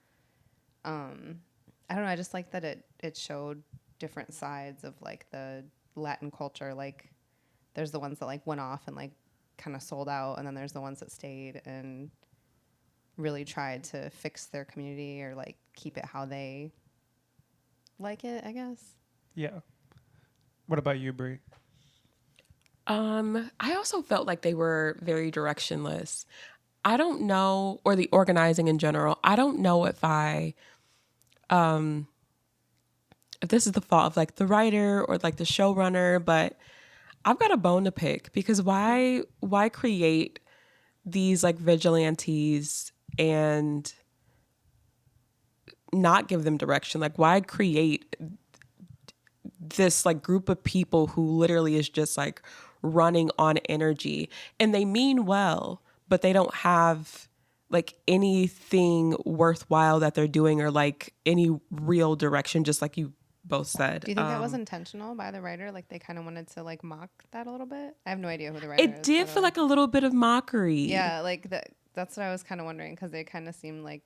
I don't know. I just like that it showed different sides of like the Latin culture. Like there's the ones that like went off and like kind of sold out, and then there's the ones that stayed and really tried to fix their community or like keep it how they like it, I guess. Yeah. What about you, Brie? I also felt like they were very directionless. I don't know, or the organizing in general. I don't know if if this is the fault of like the writer or like the showrunner, but I've got a bone to pick, because why create these like vigilantes and not give them direction? Like why create this like group of people who literally is just like running on energy, and they mean well, but they don't have like anything worthwhile that they're doing, or like any real direction, just like you both said. Do you think that was intentional by the writer? Like they kind of wanted to like mock that a little bit? I have no idea who the writer is. It did feel like a little bit of mockery. Yeah, like that's what I was kind of wondering, because they kind of seemed like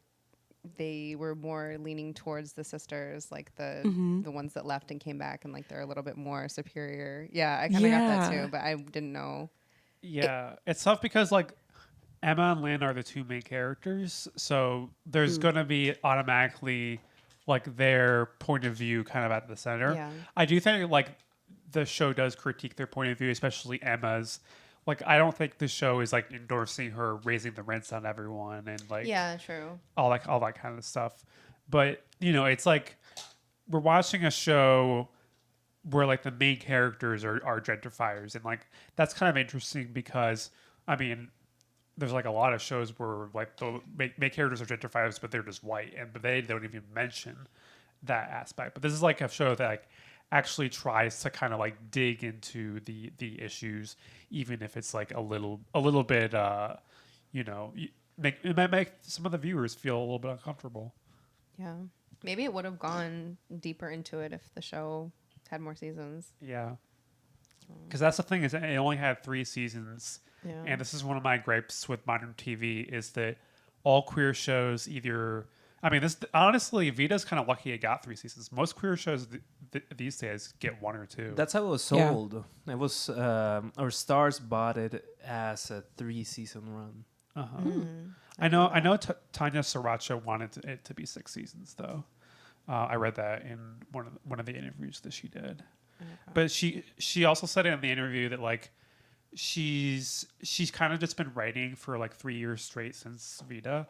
they were more leaning towards the sisters, like the ones that left and came back, and like they're a little bit more superior. Yeah, I kind of got that too, but I didn't know. Yeah, it's tough because like Emma and Lynn are the two main characters, so there's gonna be automatically like their point of view kind of at the center. Yeah. I do think like the show does critique their point of view, especially Emma's. Like I don't think the show is like endorsing her raising the rents on everyone and like Yeah, true. all that kind of stuff. But you know, it's like we're watching a show where like the main characters are gentrifiers, and like that's kind of interesting because I mean there's like a lot of shows where like the main characters are gentrifiers, but they're just white, but they don't even mention that aspect. But this is like a show that like actually tries to kind of like dig into the issues, even if it's like a little bit you know, it might make some of the viewers feel a little bit uncomfortable. Yeah. Maybe it would have gone deeper into it if the show had more seasons. Yeah. Because that's the thing, is it only had 3 seasons. Yeah. And this is one of my gripes with modern TV, is that all queer shows either... I mean, this honestly, Vita's kind of lucky it got 3 seasons. Most queer shows these days get 1 or 2. That's how it was sold. Yeah. It was, or Starz bought it as a 3-season run. I know. Tanya Sriracha wanted it to be 6 seasons, though. I read that in one of the interviews that she did. Okay. But she also said in the interview that like she's kind of just been writing for like 3 years straight since Vida.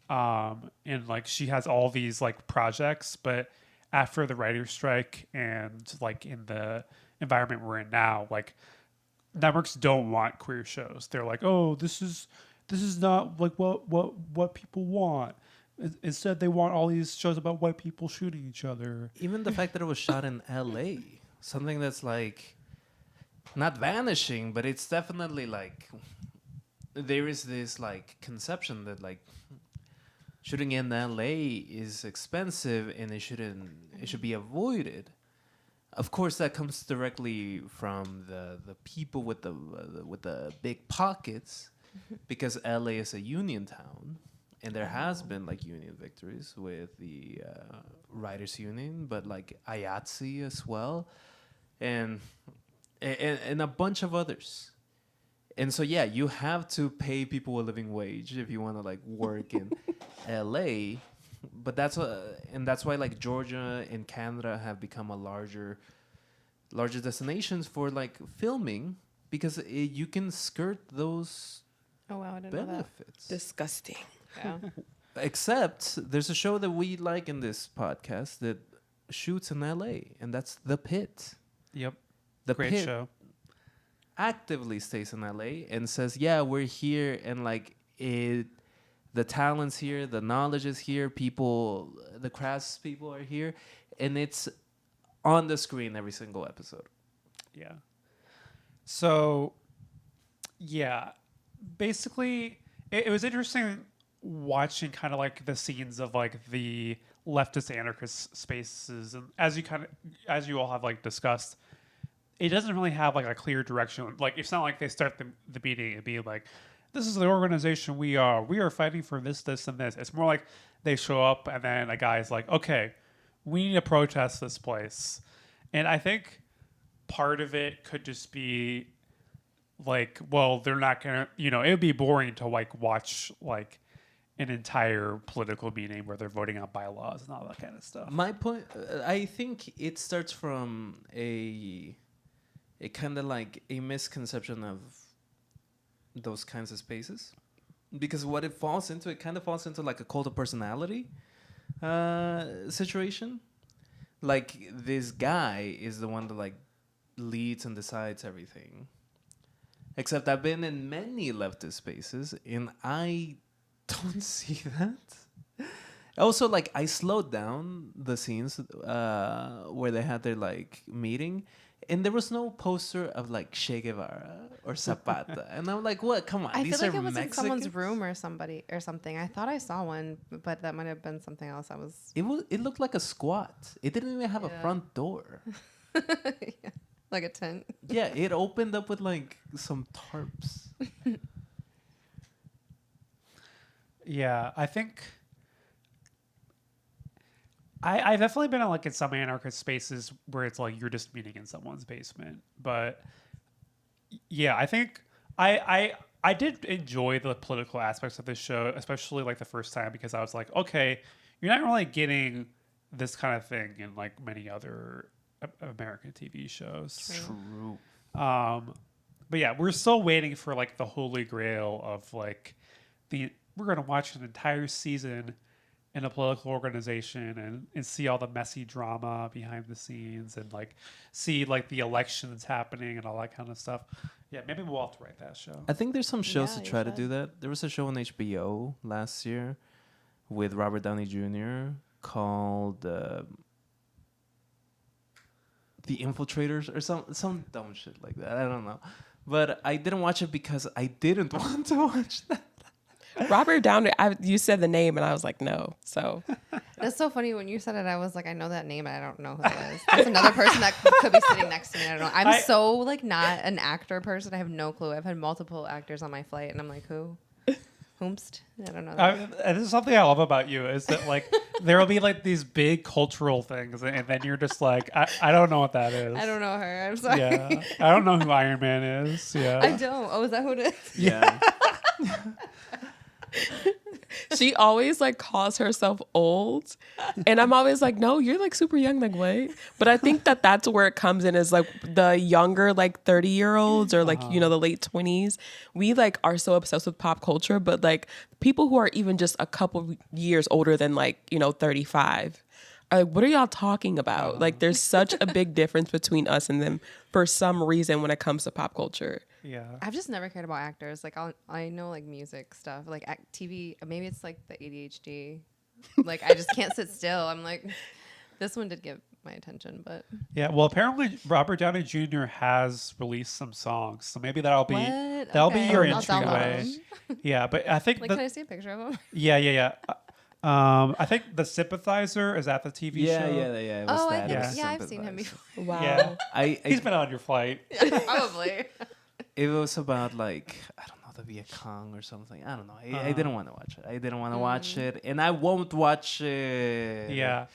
And like she has all these like projects, but after the writer's strike and like in the environment we're in now, like networks don't want queer shows. They're like, oh, this is not like what people want. Instead, they want all these shows about white people shooting each other. Even the fact that it was shot in LA, something that's like not vanishing, but it's definitely like there is this like conception that like shooting in LA is expensive and it should be avoided. Of course, that comes directly from the people with the big pockets, because LA is a union town. And there has been like union victories with the writers union, but like IATSE as well, and a bunch of others. And so yeah, you have to pay people a living wage if you want to like work in LA. But that's why like Georgia and Canada have become a larger destinations for like filming, because you can skirt those Oh wow, I didn't know that. benefits. Disgusting. Yeah. Except there's a show that we like in this podcast that shoots in LA, and that's The Pit. Yep. The Great Pit show. actively stays in LA and says, yeah, we're here, and like the talent's here, the knowledge is here, people, the crafts people are here, and it's on the screen every single episode. Yeah. So, yeah, basically, it was interesting watching kind of like the scenes of like the leftist anarchist spaces, and as you all have like discussed, it doesn't really have like a clear direction. Like, it's not like they start the meeting and be like, this is the organization we are fighting for this, and this. It's more like they show up and then a guy's like, okay, we need to protest this place. And I think part of it could just be like, well, they're not gonna, it would be boring to like watch like an entire political meeting where they're voting on bylaws and all that kind of stuff. My point, I think it starts from a kind of like a misconception of those kinds of spaces, because what it kind of falls into like a cult of personality situation. Like, this guy is the one that like leads and decides everything. Except I've been in many leftist spaces and I don't see that. Also, like, I slowed down the scenes where they had their like meeting, and there was no poster of like Che Guevara or Zapata, and I'm like, what? Come on, I these feel like are it was in Mexicans? someone's room or something. I thought I saw one, but that might have been something else. It looked like a squat. It didn't even have a Yeah. front door. Yeah, like a tent. Yeah, it opened up with like some tarps. Yeah, I think I've definitely been in some anarchist spaces where it's like you're just meeting in someone's basement. But yeah, I think I did enjoy the political aspects of this show, especially like the first time, because I was like, okay, you're not really getting this kind of thing in like many other American TV shows. True. But yeah, we're still waiting for like the holy grail of like we're gonna watch an entire season in a political organization and see all the messy drama behind the scenes and like see like the elections happening and all that kind of stuff. Yeah, maybe we'll have to write that show. I think there's some shows Yeah, to you try to should. do that. There was a show on HBO last year with Robert Downey Jr. called The Infiltrators or some dumb shit like that. I don't know. But I didn't watch it because I didn't want to watch that. Robert Downey, you said the name and I was like, no. So That's so funny. When you said it, I was like, I know that name, and I don't know who it is. There's another person that could be sitting next to me. I don't know. I'm so like not an actor person. I have no clue. I've had multiple actors on my flight, and I'm like, who? Whomst? I don't know. And this is something I love about you is that like there will be like these big cultural things, and then you're just like, I don't know what that is. I don't know her. I'm sorry. Yeah, I don't know who Iron Man is. Yeah, I don't. Oh, is that who it is? Yeah. she always like calls herself old. And I'm always like, no, you're like super young. Like, what? But I think that's where it comes in, is like the younger, like 30-year-olds or like, the late 20s. We like are so obsessed with pop culture, but like people who are even just a couple years older than like, 35 Like, what are y'all talking about? Like, there's such a big difference between us and them for some reason when it comes to pop culture. Yeah. I've just never cared about actors. Like I know like music stuff, like TV. Maybe it's like the ADHD. Like I just can't sit still. I'm like, this one did get my attention, but Yeah, well, apparently Robert Downey Jr. has released some songs, so maybe that'll be What? that'll be Okay. your I'll download entryway. Yeah, but I think like, can I see a picture of him? yeah. I think The Sympathizer is at the TV show. Yeah. It was Oh, that. It Yeah. was I've seen him Sympathizer. before. Wow. Yeah, he's been on your flight. Probably. It was about like, I don't know, the Viet Cong or something. I don't know. I didn't want to watch it. I didn't want to watch it, and I won't watch it. Yeah.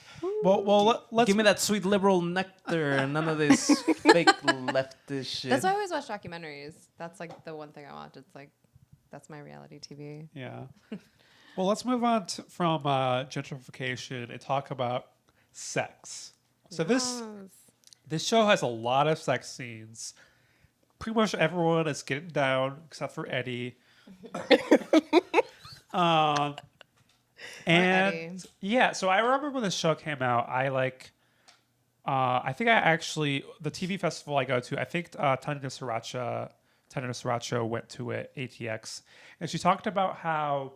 Well, let's Give me that sweet liberal nectar. None of this fake leftist shit. That's why I always watch documentaries. That's like the one thing I watch. It's like, that's my reality TV. Yeah. Well, let's move on from gentrification and talk about sex. So this show has a lot of sex scenes. Pretty much everyone is getting down except for Eddie. And Eddie. yeah, so I remember when the show came out, I think I actually, the TV festival I go to, I think Tanya Sriracha went to it, ATX, and she talked about how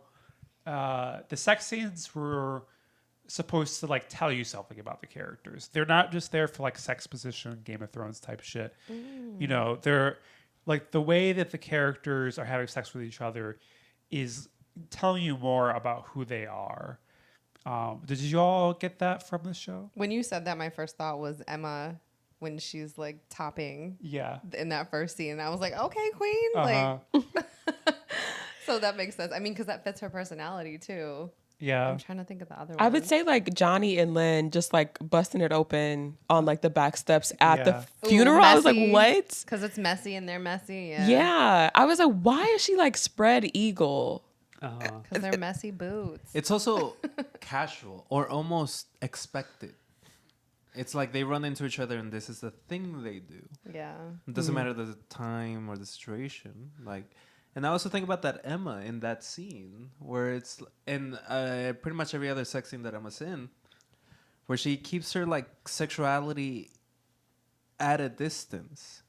the sex scenes were supposed to like tell you something about the characters. They're not just there for like sex position, Game of Thrones type shit. You know, they're like the way that the characters are having sex with each other is telling you more about who they are. Did you all get that from the show? When you said that, my first thought was Emma when she's like topping Yeah. in that first scene. I was like, okay, queen. Uh-huh. Like, so that makes sense. I mean, because that fits her personality too. Yeah. I'm trying to think of the other one. I would say like Johnny and Lynn just like busting it open on like the back steps at the funeral. I was like, what? Because it's messy and they're messy. Yeah. Yeah. I was like, why is she like spread eagle? Because they're messy boots. It's also casual or almost expected. It's like they run into each other and this is the thing they do. Yeah. It doesn't matter the time or the situation. Like, and I also think about that Emma in that scene where it's in pretty much every other sex scene that Emma's in, where she keeps her like sexuality at a distance.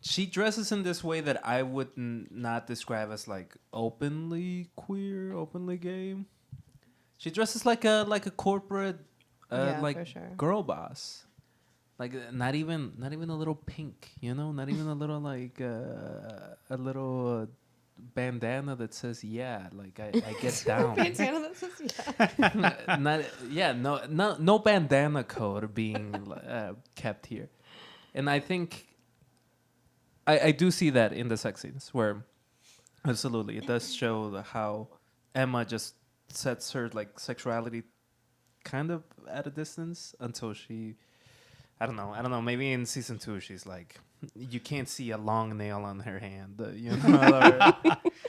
She dresses in this way that I would not describe as like openly queer, openly gay. She dresses like a corporate like for sure. girl boss. Like not even a little pink, you know, not even a little like a little bandana that says yeah, like I get down. Bandana that says yeah. No bandana code being kept here, and I think I do see that in the sex scenes where absolutely it does show how Emma just sets her like sexuality kind of at a distance until she. I don't know. Maybe in season 2, she's like, you can't see a long nail on her hand, you know,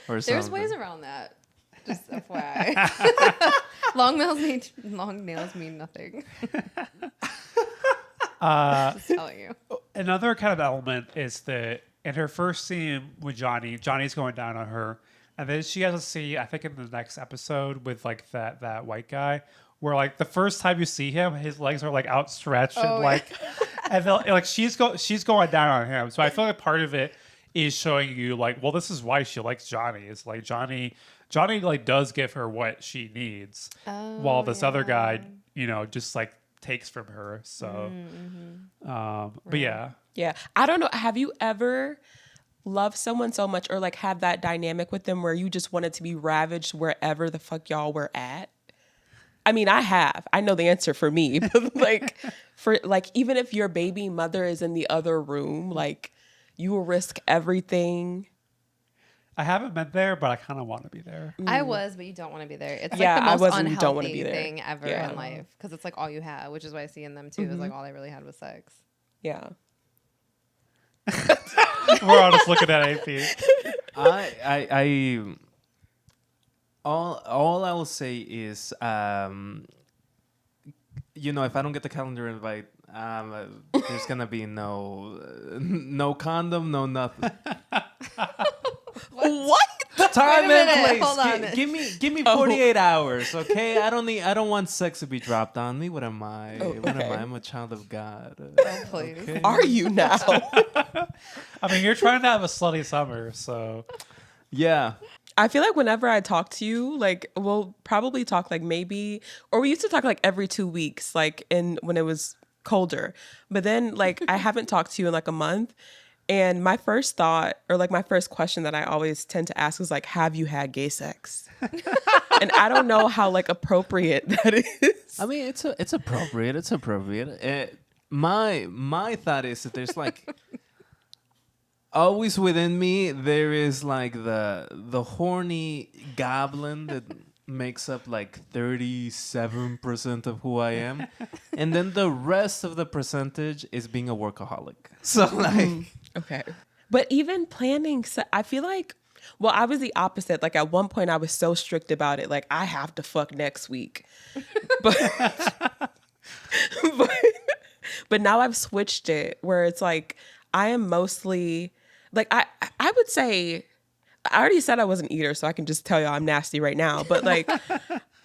or There's something. ways around that. Just FYI. Long nails mean nothing. Just telling you. Another kind of element is that in her first scene with Johnny's going down on her, and then she has a scene, I think in the next episode, with like that white guy, where like the first time you see him, his legs are like outstretched and like, and like she's going down on him. So I feel like part of it is showing you like, well, this is why she likes Johnny. It's like Johnny like does give her what she needs, while this other guy, you know, just like takes from her. So, but yeah. Yeah. I don't know. Have you ever loved someone so much or like had that dynamic with them where you just wanted to be ravaged wherever the fuck y'all were at? I mean, I have. I know the answer for me. But like, even if your baby mother is in the other room, like, you will risk everything. I haven't been there, but I kind of want to be there. I was, but you don't want to be there. It's like Yeah, the I most wasn't, you don't wanna unhealthy be there. thing ever Yeah. in life because it's like all you have, which is why I see in them too. Is like all they really had was sex. Yeah. We're all just looking at AP. All I will say is, you know, if I don't get the calendar invite, there's gonna be no condom, no nothing. What? Time Wait a and minute, place. hold on. Give me 48 hours, okay? I don't want sex to be dropped on me. What am I? What am I? I'm a child of God. Oh, please. Okay. Are you now? I mean, you're trying to have a slutty summer, so Yeah. I feel like whenever I talk to you, like we'll probably talk like maybe, or we used to talk like every 2 weeks, like when it was colder. But then like I haven't talked to you in like a month. And my first thought or like my first question that I always tend to ask is like, have you had gay sex? And I don't know how like appropriate that is. I mean, it's appropriate. It's appropriate. My thought is that there's like always within me there is like the horny goblin that makes up like 37% of who I am, and then the rest of the percentage is being a workaholic. So like, Okay. But even planning, I feel like, well, I was the opposite. Like at one point I was so strict about it. Like I have to fuck next week. But, but, but now I've switched it where it's like, I am mostly like, I would say, I already said I was an eater, so I can just tell you I'm nasty right now. But like,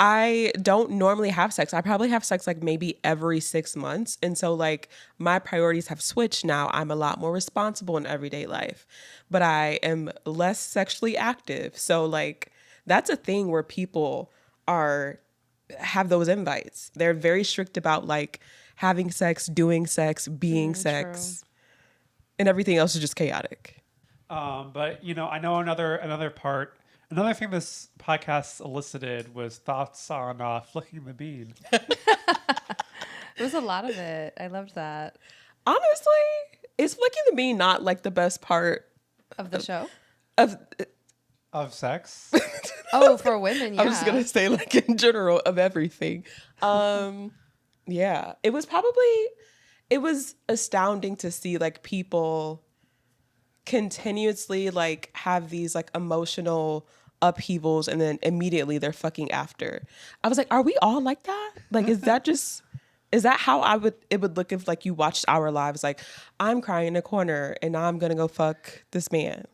I don't normally have sex. I probably have sex like maybe every 6 months. And so like my priorities have switched now. I'm a lot more responsible in everyday life, but I am less sexually active. So like that's a thing where people have those invites. They're very strict about like having sex, doing sex, being sex, and everything else is just chaotic. But you know, I know another thing this podcast elicited was thoughts on flicking the bean. It was a lot of it. I loved that. Honestly, is flicking the bean not like the best part Of the show? of? Of sex. Oh, for women, yeah. I'm just gonna say like in general of everything. Yeah, it was astounding to see like people continuously like have these like emotional upheavals and then immediately they're fucking after. I was like, are we all like that? Like, is that how it would look if like you watched our lives? Like, I'm crying in a corner and now I'm gonna go fuck this man.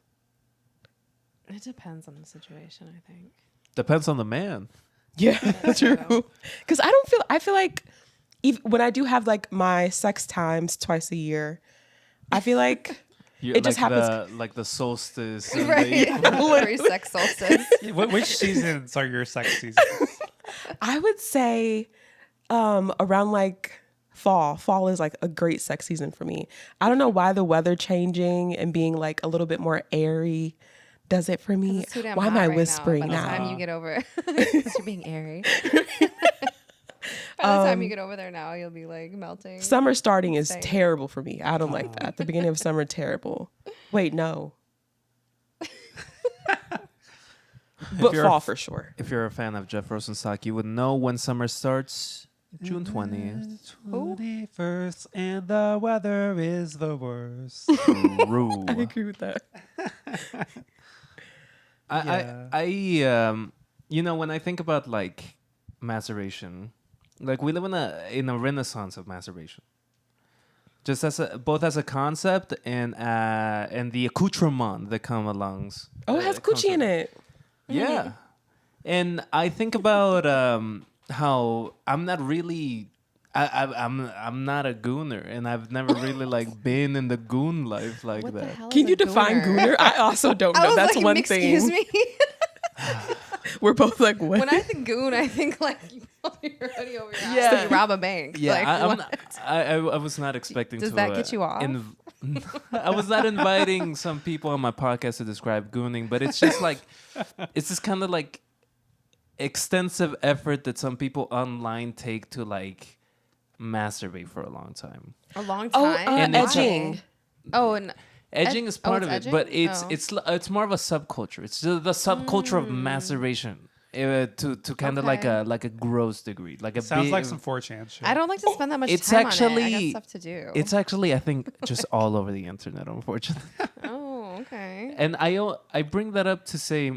It depends on the situation, I think. depends on the man. Yeah, true. Because I feel like even when I do have like my sex times twice a year, I feel like it just happens. Like the solstice. and Right. the- Every sex solstice. Which seasons are your sex seasons? I would say around like fall. Fall is like a great sex season for me. I don't know why the weather changing and being like a little bit more airy does it for me. It's too damn Why am hot I right whispering now? By the now? time you get over, you're being airy. By the time you get over there now, you'll be like melting. Summer starting is Same. terrible for me. I don't like that. The beginning of summer, terrible. Wait, no. But you're fall a for sure. If you're a fan of Jeff Rosenstock, you would know when summer starts. June 20th. 21st, and the weather is the worst. True. I agree with that. I you know, when I think about like masturbation, like we live in a renaissance of masturbation. Just both as a concept and the accoutrement that come along. Oh, it has coochie in it. Yeah, and I think about how I'm not really. I'm not a gooner, and I've never really like been in the goon life like What the that. hell Can is you a define gooner? I also don't I know. was That's like, one excuse thing. me. We're both like, what? When I think goon, I think like you pull your hoodie over your Yeah. eyes and you rob a bank. Yeah, Like, I'm what? not, I was not expecting Does to. that get you off? I was not inviting some people on my podcast to describe gooning, but it's just like, it's this kind of like extensive effort that some people online take to like masturbate for a long time. A long Oh, time. And it's- edging. Oh, and Edging is part it's of it, but edging? it's more of a subculture. It's the subculture of masturbation. To kind of like Okay. a gross degree, like a Sounds big, like some 4chan shit. I don't like to spend that much It's time on it. I actually- got stuff to do. It's actually, I think, just all over the internet, unfortunately. Oh, okay. And I bring that up to say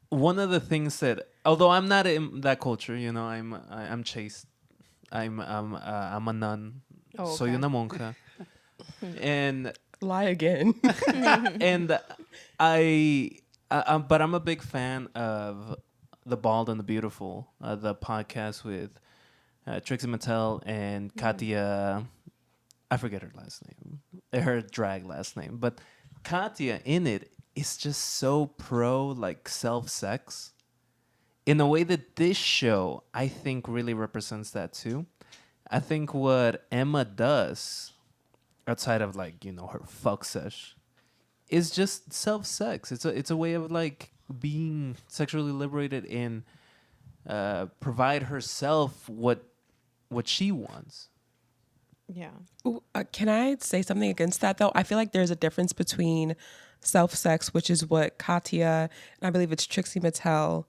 one of the things that, although I'm not in that culture, you know, I'm chaste. I'm a nun. Oh, Soy okay. una monja. And Lie again. and I But I'm a big fan of The Bald and the Beautiful, the podcast with Trixie Mattel and Katya. I forget her last name, her drag last name. But Katya in it is just so pro like self-sex in a way that this show I think really represents that too. I think what Emma does outside of like her fuck sesh is just self-sex. It's a way of like being sexually liberated and provide herself what she wants. Yeah. Ooh, can I say something against that though? I feel like there's a difference between self-sex, which is what Katya and I believe it's Trixie Mattel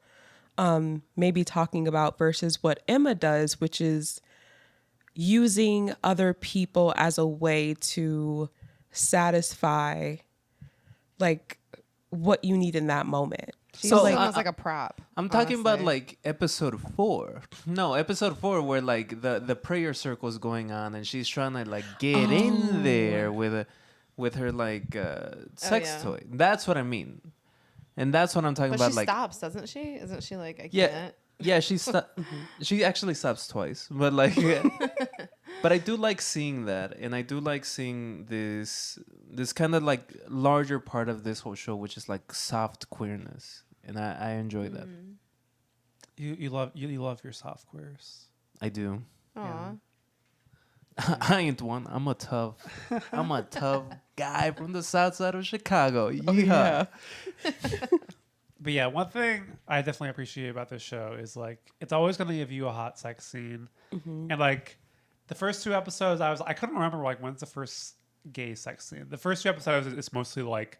may be talking about, versus what Emma does, which is using other people as a way to satisfy like what you need in that moment. She's So like almost like a prop. I'm talking about honestly. like episode 4. No, episode 4 where like the prayer circle is going on and she's trying to like get in there with her like sex yeah. toy. That's what I mean. And that's what I'm talking But about. she like stops, doesn't she? Isn't she like, I yeah, can't? yeah, she actually stops twice, but like but I do like seeing that, and I do like seeing this kind of like larger part of this whole show, which is like soft queerness, and I enjoy that. You love your soft queers. I do. Aw. I ain't one. I'm a tough guy from the south side of Chicago. Yeehaw. But yeah, one thing I definitely appreciate about this show is like it's always going to give you a hot sex scene, and like the first 2 episodes, I couldn't remember like when's the first gay sex scene. The first 2 episodes it's mostly like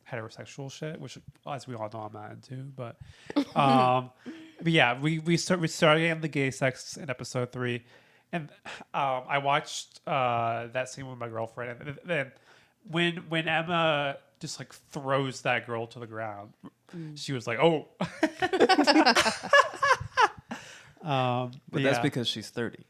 heterosexual shit, which as we all know I'm not into. But yeah, we started getting the gay sex in episode 3, and I watched that scene with my girlfriend, and then when Emma just like throws that girl to the ground, she was like, "Oh." But that's because she's 30.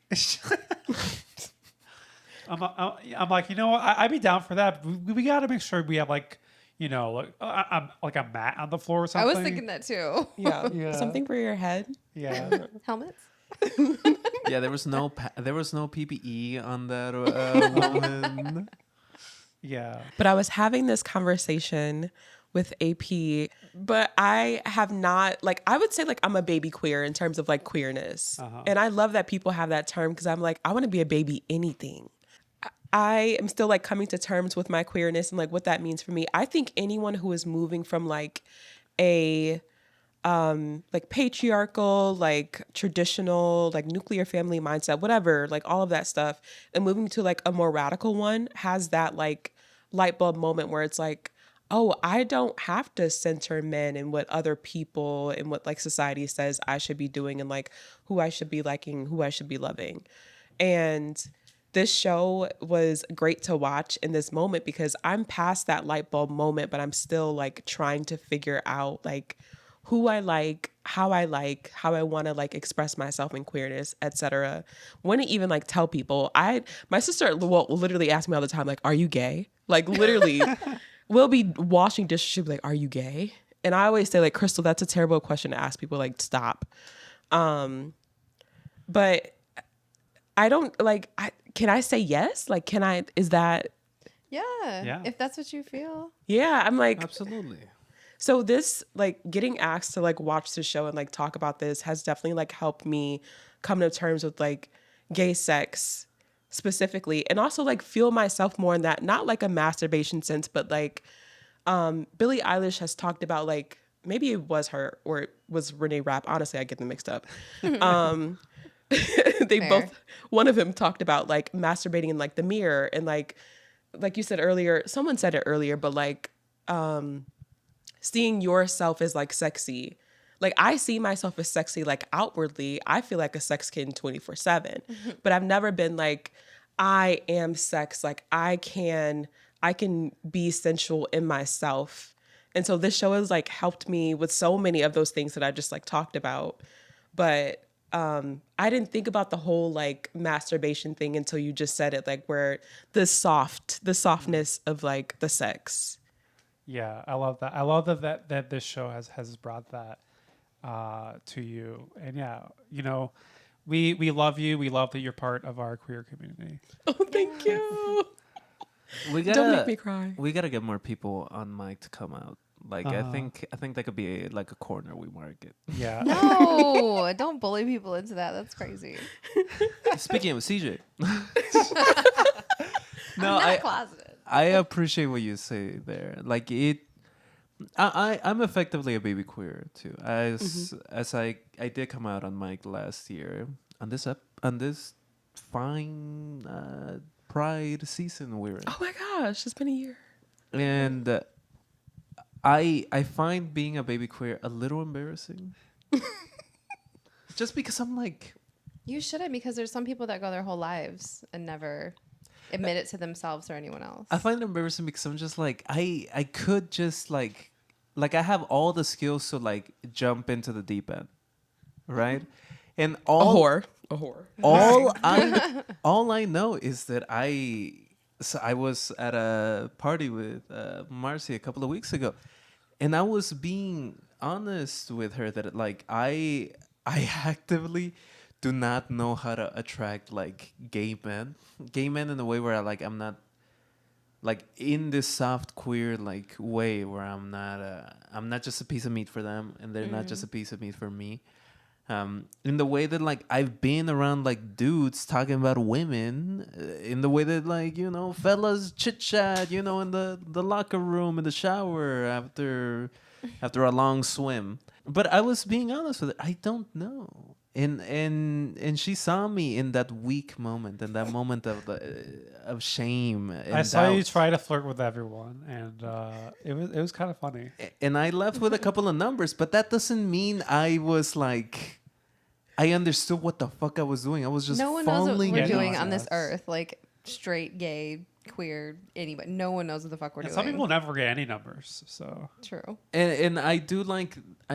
I'm like, you know what? I'd be down for that. We got to make sure we have like, like I'm like a mat on the floor or I something. was thinking that too. yeah, something for your head. Yeah. Helmets? Yeah, there was no PPE on that woman. Yeah. But I was having this conversation with AP, but I have not, like, I would say like I'm a baby queer in terms of like queerness. And I love that people have that term because I'm like, I want to be a baby anything. I am still like coming to terms with my queerness and like what that means for me. I think anyone who is moving from like a like patriarchal, like traditional, like nuclear family mindset, whatever, like all of that stuff, and moving to like a more radical one has that like light bulb moment where it's like, oh, I don't have to center men and what other people and what like society says I should be doing and like who I should be liking, who I should be loving. And this show was great to watch in this moment because I'm past that light bulb moment, but I'm still like trying to figure out like who I like, how I want to like express myself in queerness, etc. Wouldn't even like tell people. My sister will literally ask me all the time, like, "Are you gay?" Like literally, we'll be washing dishes. She'll be like, "Are you gay?" And I always say, like, Crystal, that's a terrible question to ask people. Like, stop. But I don't like. Can I say yes? Like, can I? Is that? Yeah. If that's what you feel. Yeah, I'm like, Absolutely. so this, like, getting asked to like watch the show and like talk about this has definitely like helped me come to terms with like gay sex specifically, and also like feel myself more in that, not like a masturbation sense, but like Billie Eilish has talked about, like, maybe it was her or it was Renee Rapp. Honestly, I get them mixed up. They Fair. both, one of them talked about like masturbating in like the mirror and like you said earlier, someone said it earlier, but like seeing yourself as like sexy. Like I see myself as sexy, like outwardly, I feel like a sex kitten 24/7, but I've never been like, I am sex. Like I can be sensual in myself. And so this show has like helped me with so many of those things that I just like talked about. But I didn't think about the whole like masturbation thing until you just said it, like where the softness of like the sex. Yeah, I love that. I love that this show has brought that to you. And yeah, you know, we love you. We love that you're part of our queer community. Oh, thank you. We Don't make gotta me cry. we gotta get more people on mic to come out. Like I think that could be like a corner we market. Yeah. No, don't bully people into that. That's crazy. Speaking of CJ, I'm not closeted. I appreciate what you say there. Like it, I'm effectively a baby queer too. As I did come out on mic last year on this fine Pride season we're in, Oh my gosh, it's been a year. and I find being a baby queer a little embarrassing. Just because I'm like, You shouldn't, because there's some people that go their whole lives and never admit it to themselves or anyone else. I find it embarrassing because I'm just like, I could just like I have all the skills to like jump into the deep end, right? And A whore. all I know is that I was at a party with Marcy a couple of weeks ago, and I was being honest with her that like I actively do not know how to attract like gay men in a way where I'm not like in this soft queer like way where I'm not just a piece of meat for them and they're not just a piece of meat for me. In the way that like I've been around like dudes talking about women, in the way that like, you know, fellas chit chat, you know, in the locker room, in the shower after a long swim. But I was being honest with her. I don't know. And she saw me in that weak moment, in that moment of shame. And I saw you doubt. try to flirt with everyone, and it was kind of funny. And I left with a couple of numbers, but that doesn't mean I was like, I understood what the fuck I was doing. I was just no one knows what falling we're Yeah, doing no, on this it's- earth. Like straight, gay, queer, anybody. No one knows what the fuck we're And doing. some people never get any numbers, so True. And I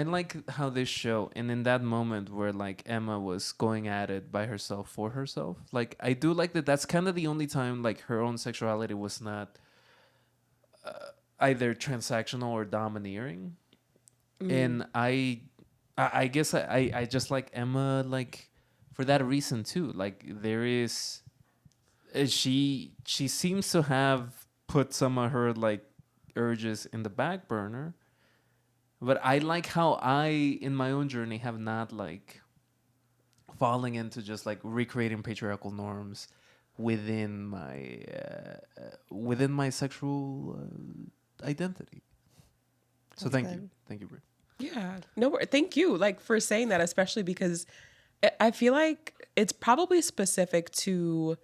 like how this show, and in that moment where like Emma was going at it by herself for herself, like I do like that. That's kind of the only time like her own sexuality was not either transactional or domineering. And I guess I just like Emma like for that reason too. Like there is, she seems to have put some of her like urges in the back burner, but I like how I in my own journey have not like falling into just like recreating patriarchal norms within my sexual identity. So That's good. thank you, Brie. Yeah. No, thank you. Like for saying that, especially because I feel like it's probably specific to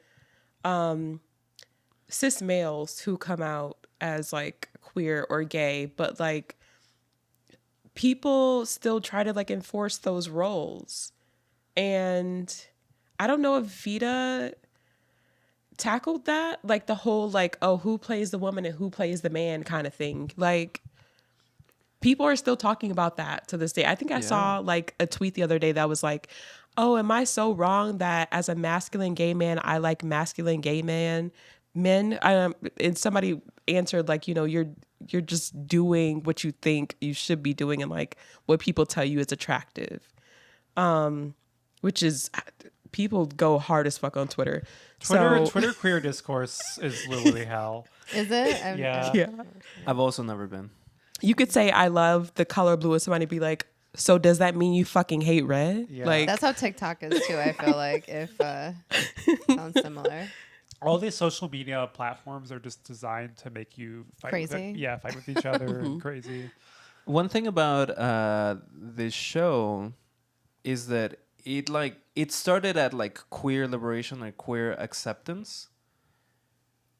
cis males who come out as like queer or gay, but like people still try to like enforce those roles. And I don't know if Vida tackled that, like the whole like, oh, who plays the woman and who plays the man kind of thing. Like people are still talking about that to this day. I think I saw like a tweet the other day that was like, oh, am I so wrong that as a masculine gay man, I like masculine gay men? And somebody answered like, you know, you're just doing what you think you should be doing and like what people tell you is attractive. Which is, people go hard as fuck on Twitter. Twitter queer discourse is literally hell. Is it? Yeah. Yeah. I've also never been. You could say I love the color blue and somebody be like, so does that mean you fucking hate red? Yeah. Like That's how TikTok is too. I feel like if sounds similar. All these social media platforms are just designed to make you fight Crazy. fight with each other and crazy. One thing about this show is that it started at like queer liberation and queer acceptance,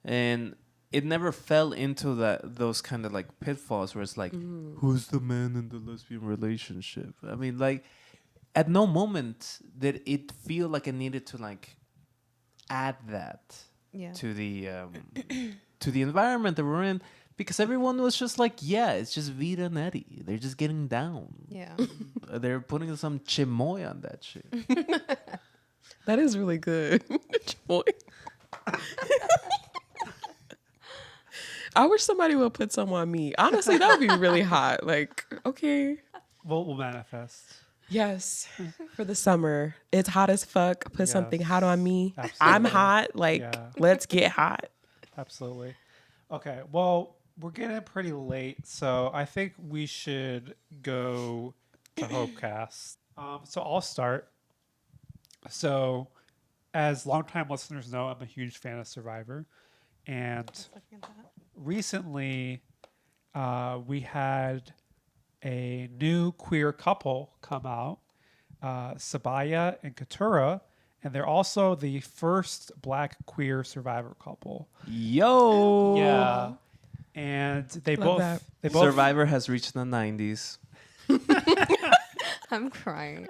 and it never fell into those kind of like pitfalls where it's like, who's the man in the lesbian relationship? I mean, like at no moment did it feel like it needed to like add that Yeah. to the environment that we're in, because everyone was just like, yeah, it's just Vida and Eddie. They're just getting down. Yeah. They're putting some chimoy on that shit. that is really good. Boy. I wish somebody would put some on me. Honestly, that would be really hot. Like, okay. We'll manifest. Yes. For the summer. It's hot as fuck. Put something hot on me. Absolutely. I'm hot. Like, let's get hot. Absolutely. Okay. Well, we're getting pretty late, so I think we should go to Hopecast. So I'll start. So, as longtime listeners know, I'm a huge fan of Survivor. And recently, we had a new queer couple come out, Sabaya and Katura, and they're also the first Black queer Survivor couple. Yo. Yeah, and they Love both Survivor has reached the 90s. I'm crying.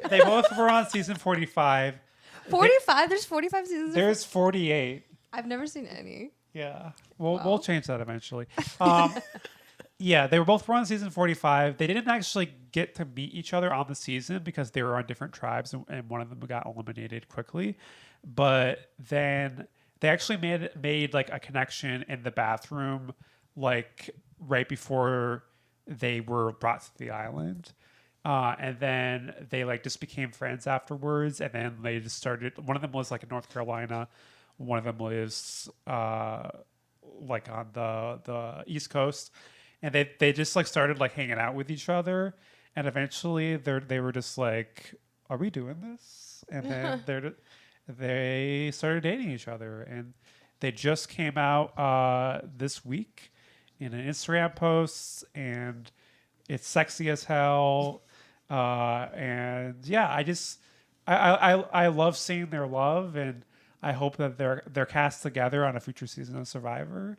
they both were on season 45. 45? There's 45 seasons? There's 48. I've never seen any. Yeah, we'll change that eventually. Yeah, they were both on season 45. They didn't actually get to meet each other on the season because they were on different tribes, and one of them got eliminated quickly. But then they actually made like a connection in the bathroom, like right before they were brought to the island. And then they like just became friends afterwards. And then they just started. One of them was like in North Carolina. One of them was like on the East Coast. And they just like started like hanging out with each other. And eventually they were just like, are we doing this? And then they started dating each other. And they just came out this week in an Instagram post. And it's sexy as hell. And yeah, I love seeing their love, and I hope that they're cast together on a future season of Survivor.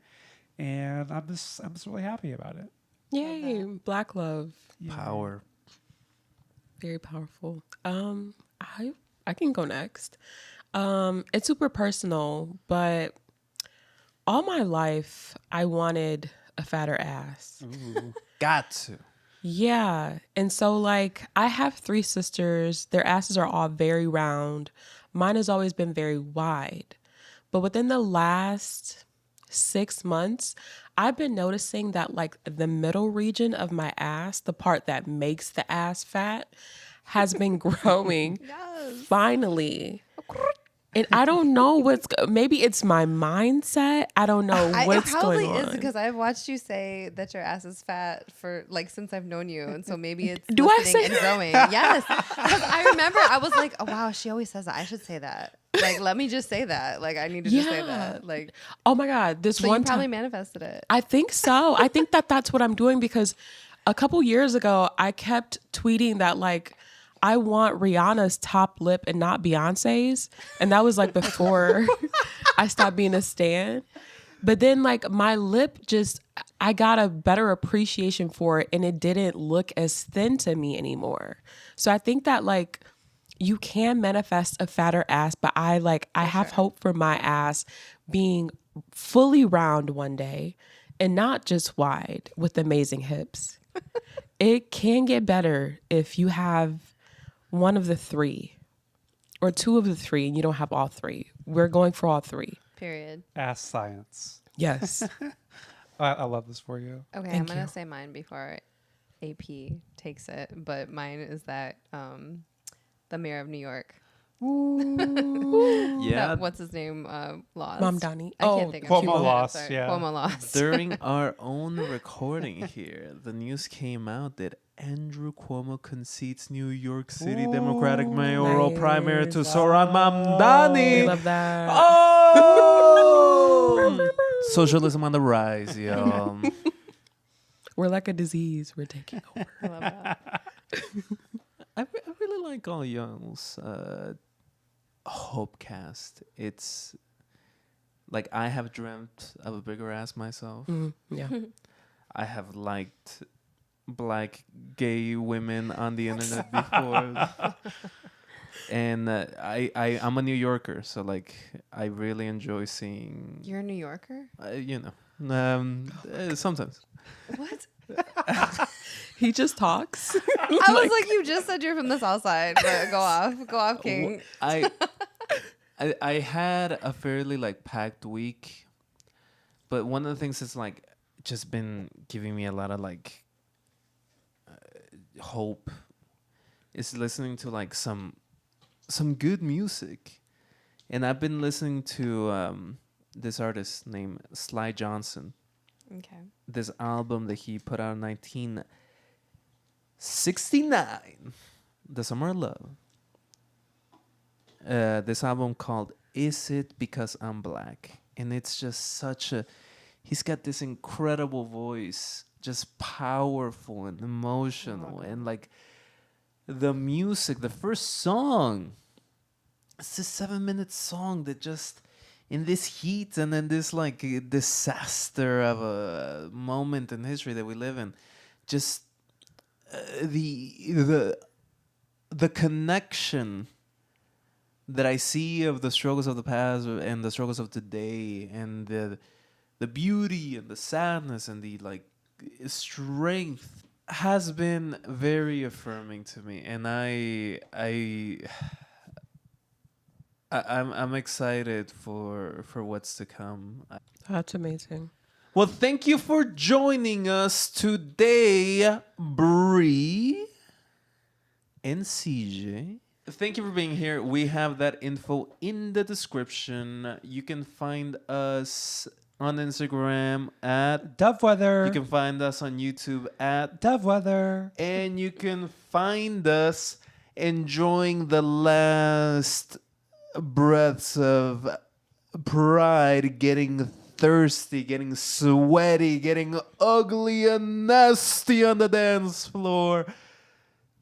And I'm just really happy about it. Yay. Black love. Power. Very powerful. I can go next. It's super personal, but all my life I wanted a fatter ass. Ooh. Got to. Yeah. And so like I have 3 sisters. Their asses are all very round. Mine has always been very wide. But within the last 6 months, I've been noticing that like the middle region of my ass, the part that makes the ass fat, has been growing finally. And I don't know maybe it's my mindset. I don't know what's it probably going on. is because I've watched you say that your ass is fat for like since I've known you, and so maybe it's Do I say and growing. Yes, because I remember I was like, oh wow, she always says that. I should say that. Like, let me just say that. Like, I need to just say that. Like, oh my God, this so one you probably time manifested it. I think so. I think that's what I'm doing because a couple years ago I kept tweeting that like I want Rihanna's top lip and not Beyonce's. And that was like before I stopped being a stan. But then like my lip I got a better appreciation for it and it didn't look as thin to me anymore. So I think that like you can manifest a fatter ass, but I have hope for my ass being fully round one day and not just wide with amazing hips. It can get better if you have one of the 3 or 2 of the 3 and you don't have all 3. We're going for all 3. Period. Ass science. Yes. I love this for you. Okay, Thank I'm gonna you. say mine before AP takes it, but mine is that the mayor of New York. Yeah. What's his name? Lost. Mom Donnie. I can't think of Cuomo it. lost, Sorry, yeah. Cuomo lost. During our own recording here, the news came out that Andrew Cuomo concedes New York City Democratic mayoral Nice. primary to Soran We Mamdani. love that. Oh! Socialism on the rise, yo. We're like a disease. We're taking over. I love that. I really like all y'all's Hopecast. It's like I have dreamt of a bigger ass myself. Yeah. I have liked Black gay women on the internet before. And I'm a New Yorker, so like I really enjoy seeing. You're a New Yorker? Sometimes. What? He just talks. I was like, you just said you're from the South Side, but go off, King. I had a fairly like packed week, But one of the things that's like just been giving me a lot of like hope is listening to like some good music. And I've been listening to this artist named Sly Johnson. Okay. This album that he put out in 1969, The Summer of Love. This album called Is It Because I'm Black? And it's just such a... He's got this incredible voice, just powerful and emotional. And like the music, the first song, it's a 7-minute song that just... in this heat and then this like disaster of a moment in history that we live in, just the connection that I see of the struggles of the past and the struggles of today, and the beauty and the sadness and the like strength has been very affirming to me, and I'm excited for what's to come. That's amazing. Well, thank you for joining us today, Bree and CJ. Thank you for being here. We have that info in the description. You can find us on Instagram at Dove Weather. You can find us on YouTube at Dove Weather. And you can find us enjoying the last breaths of pride, getting thirsty, getting sweaty, getting ugly and nasty on the dance floor.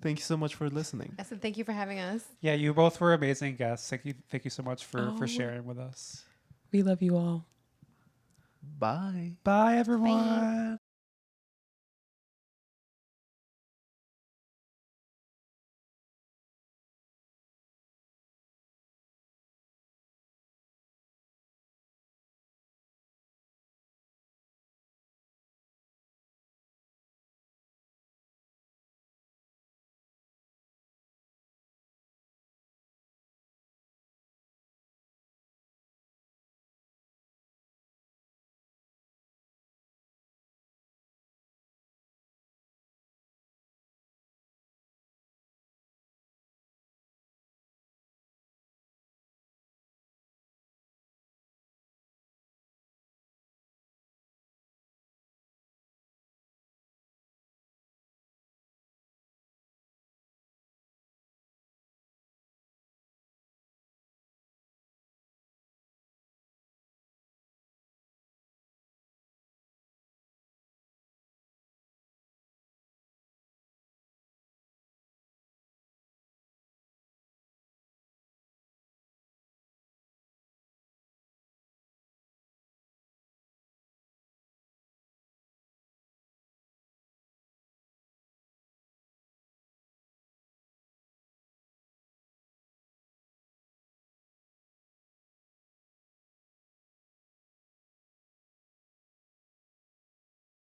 Thank you so much for listening. I said thank you for having us. Yeah, you both were amazing guests. Thank you so much for Oh. sharing with us. We love you all. Bye. Bye, everyone.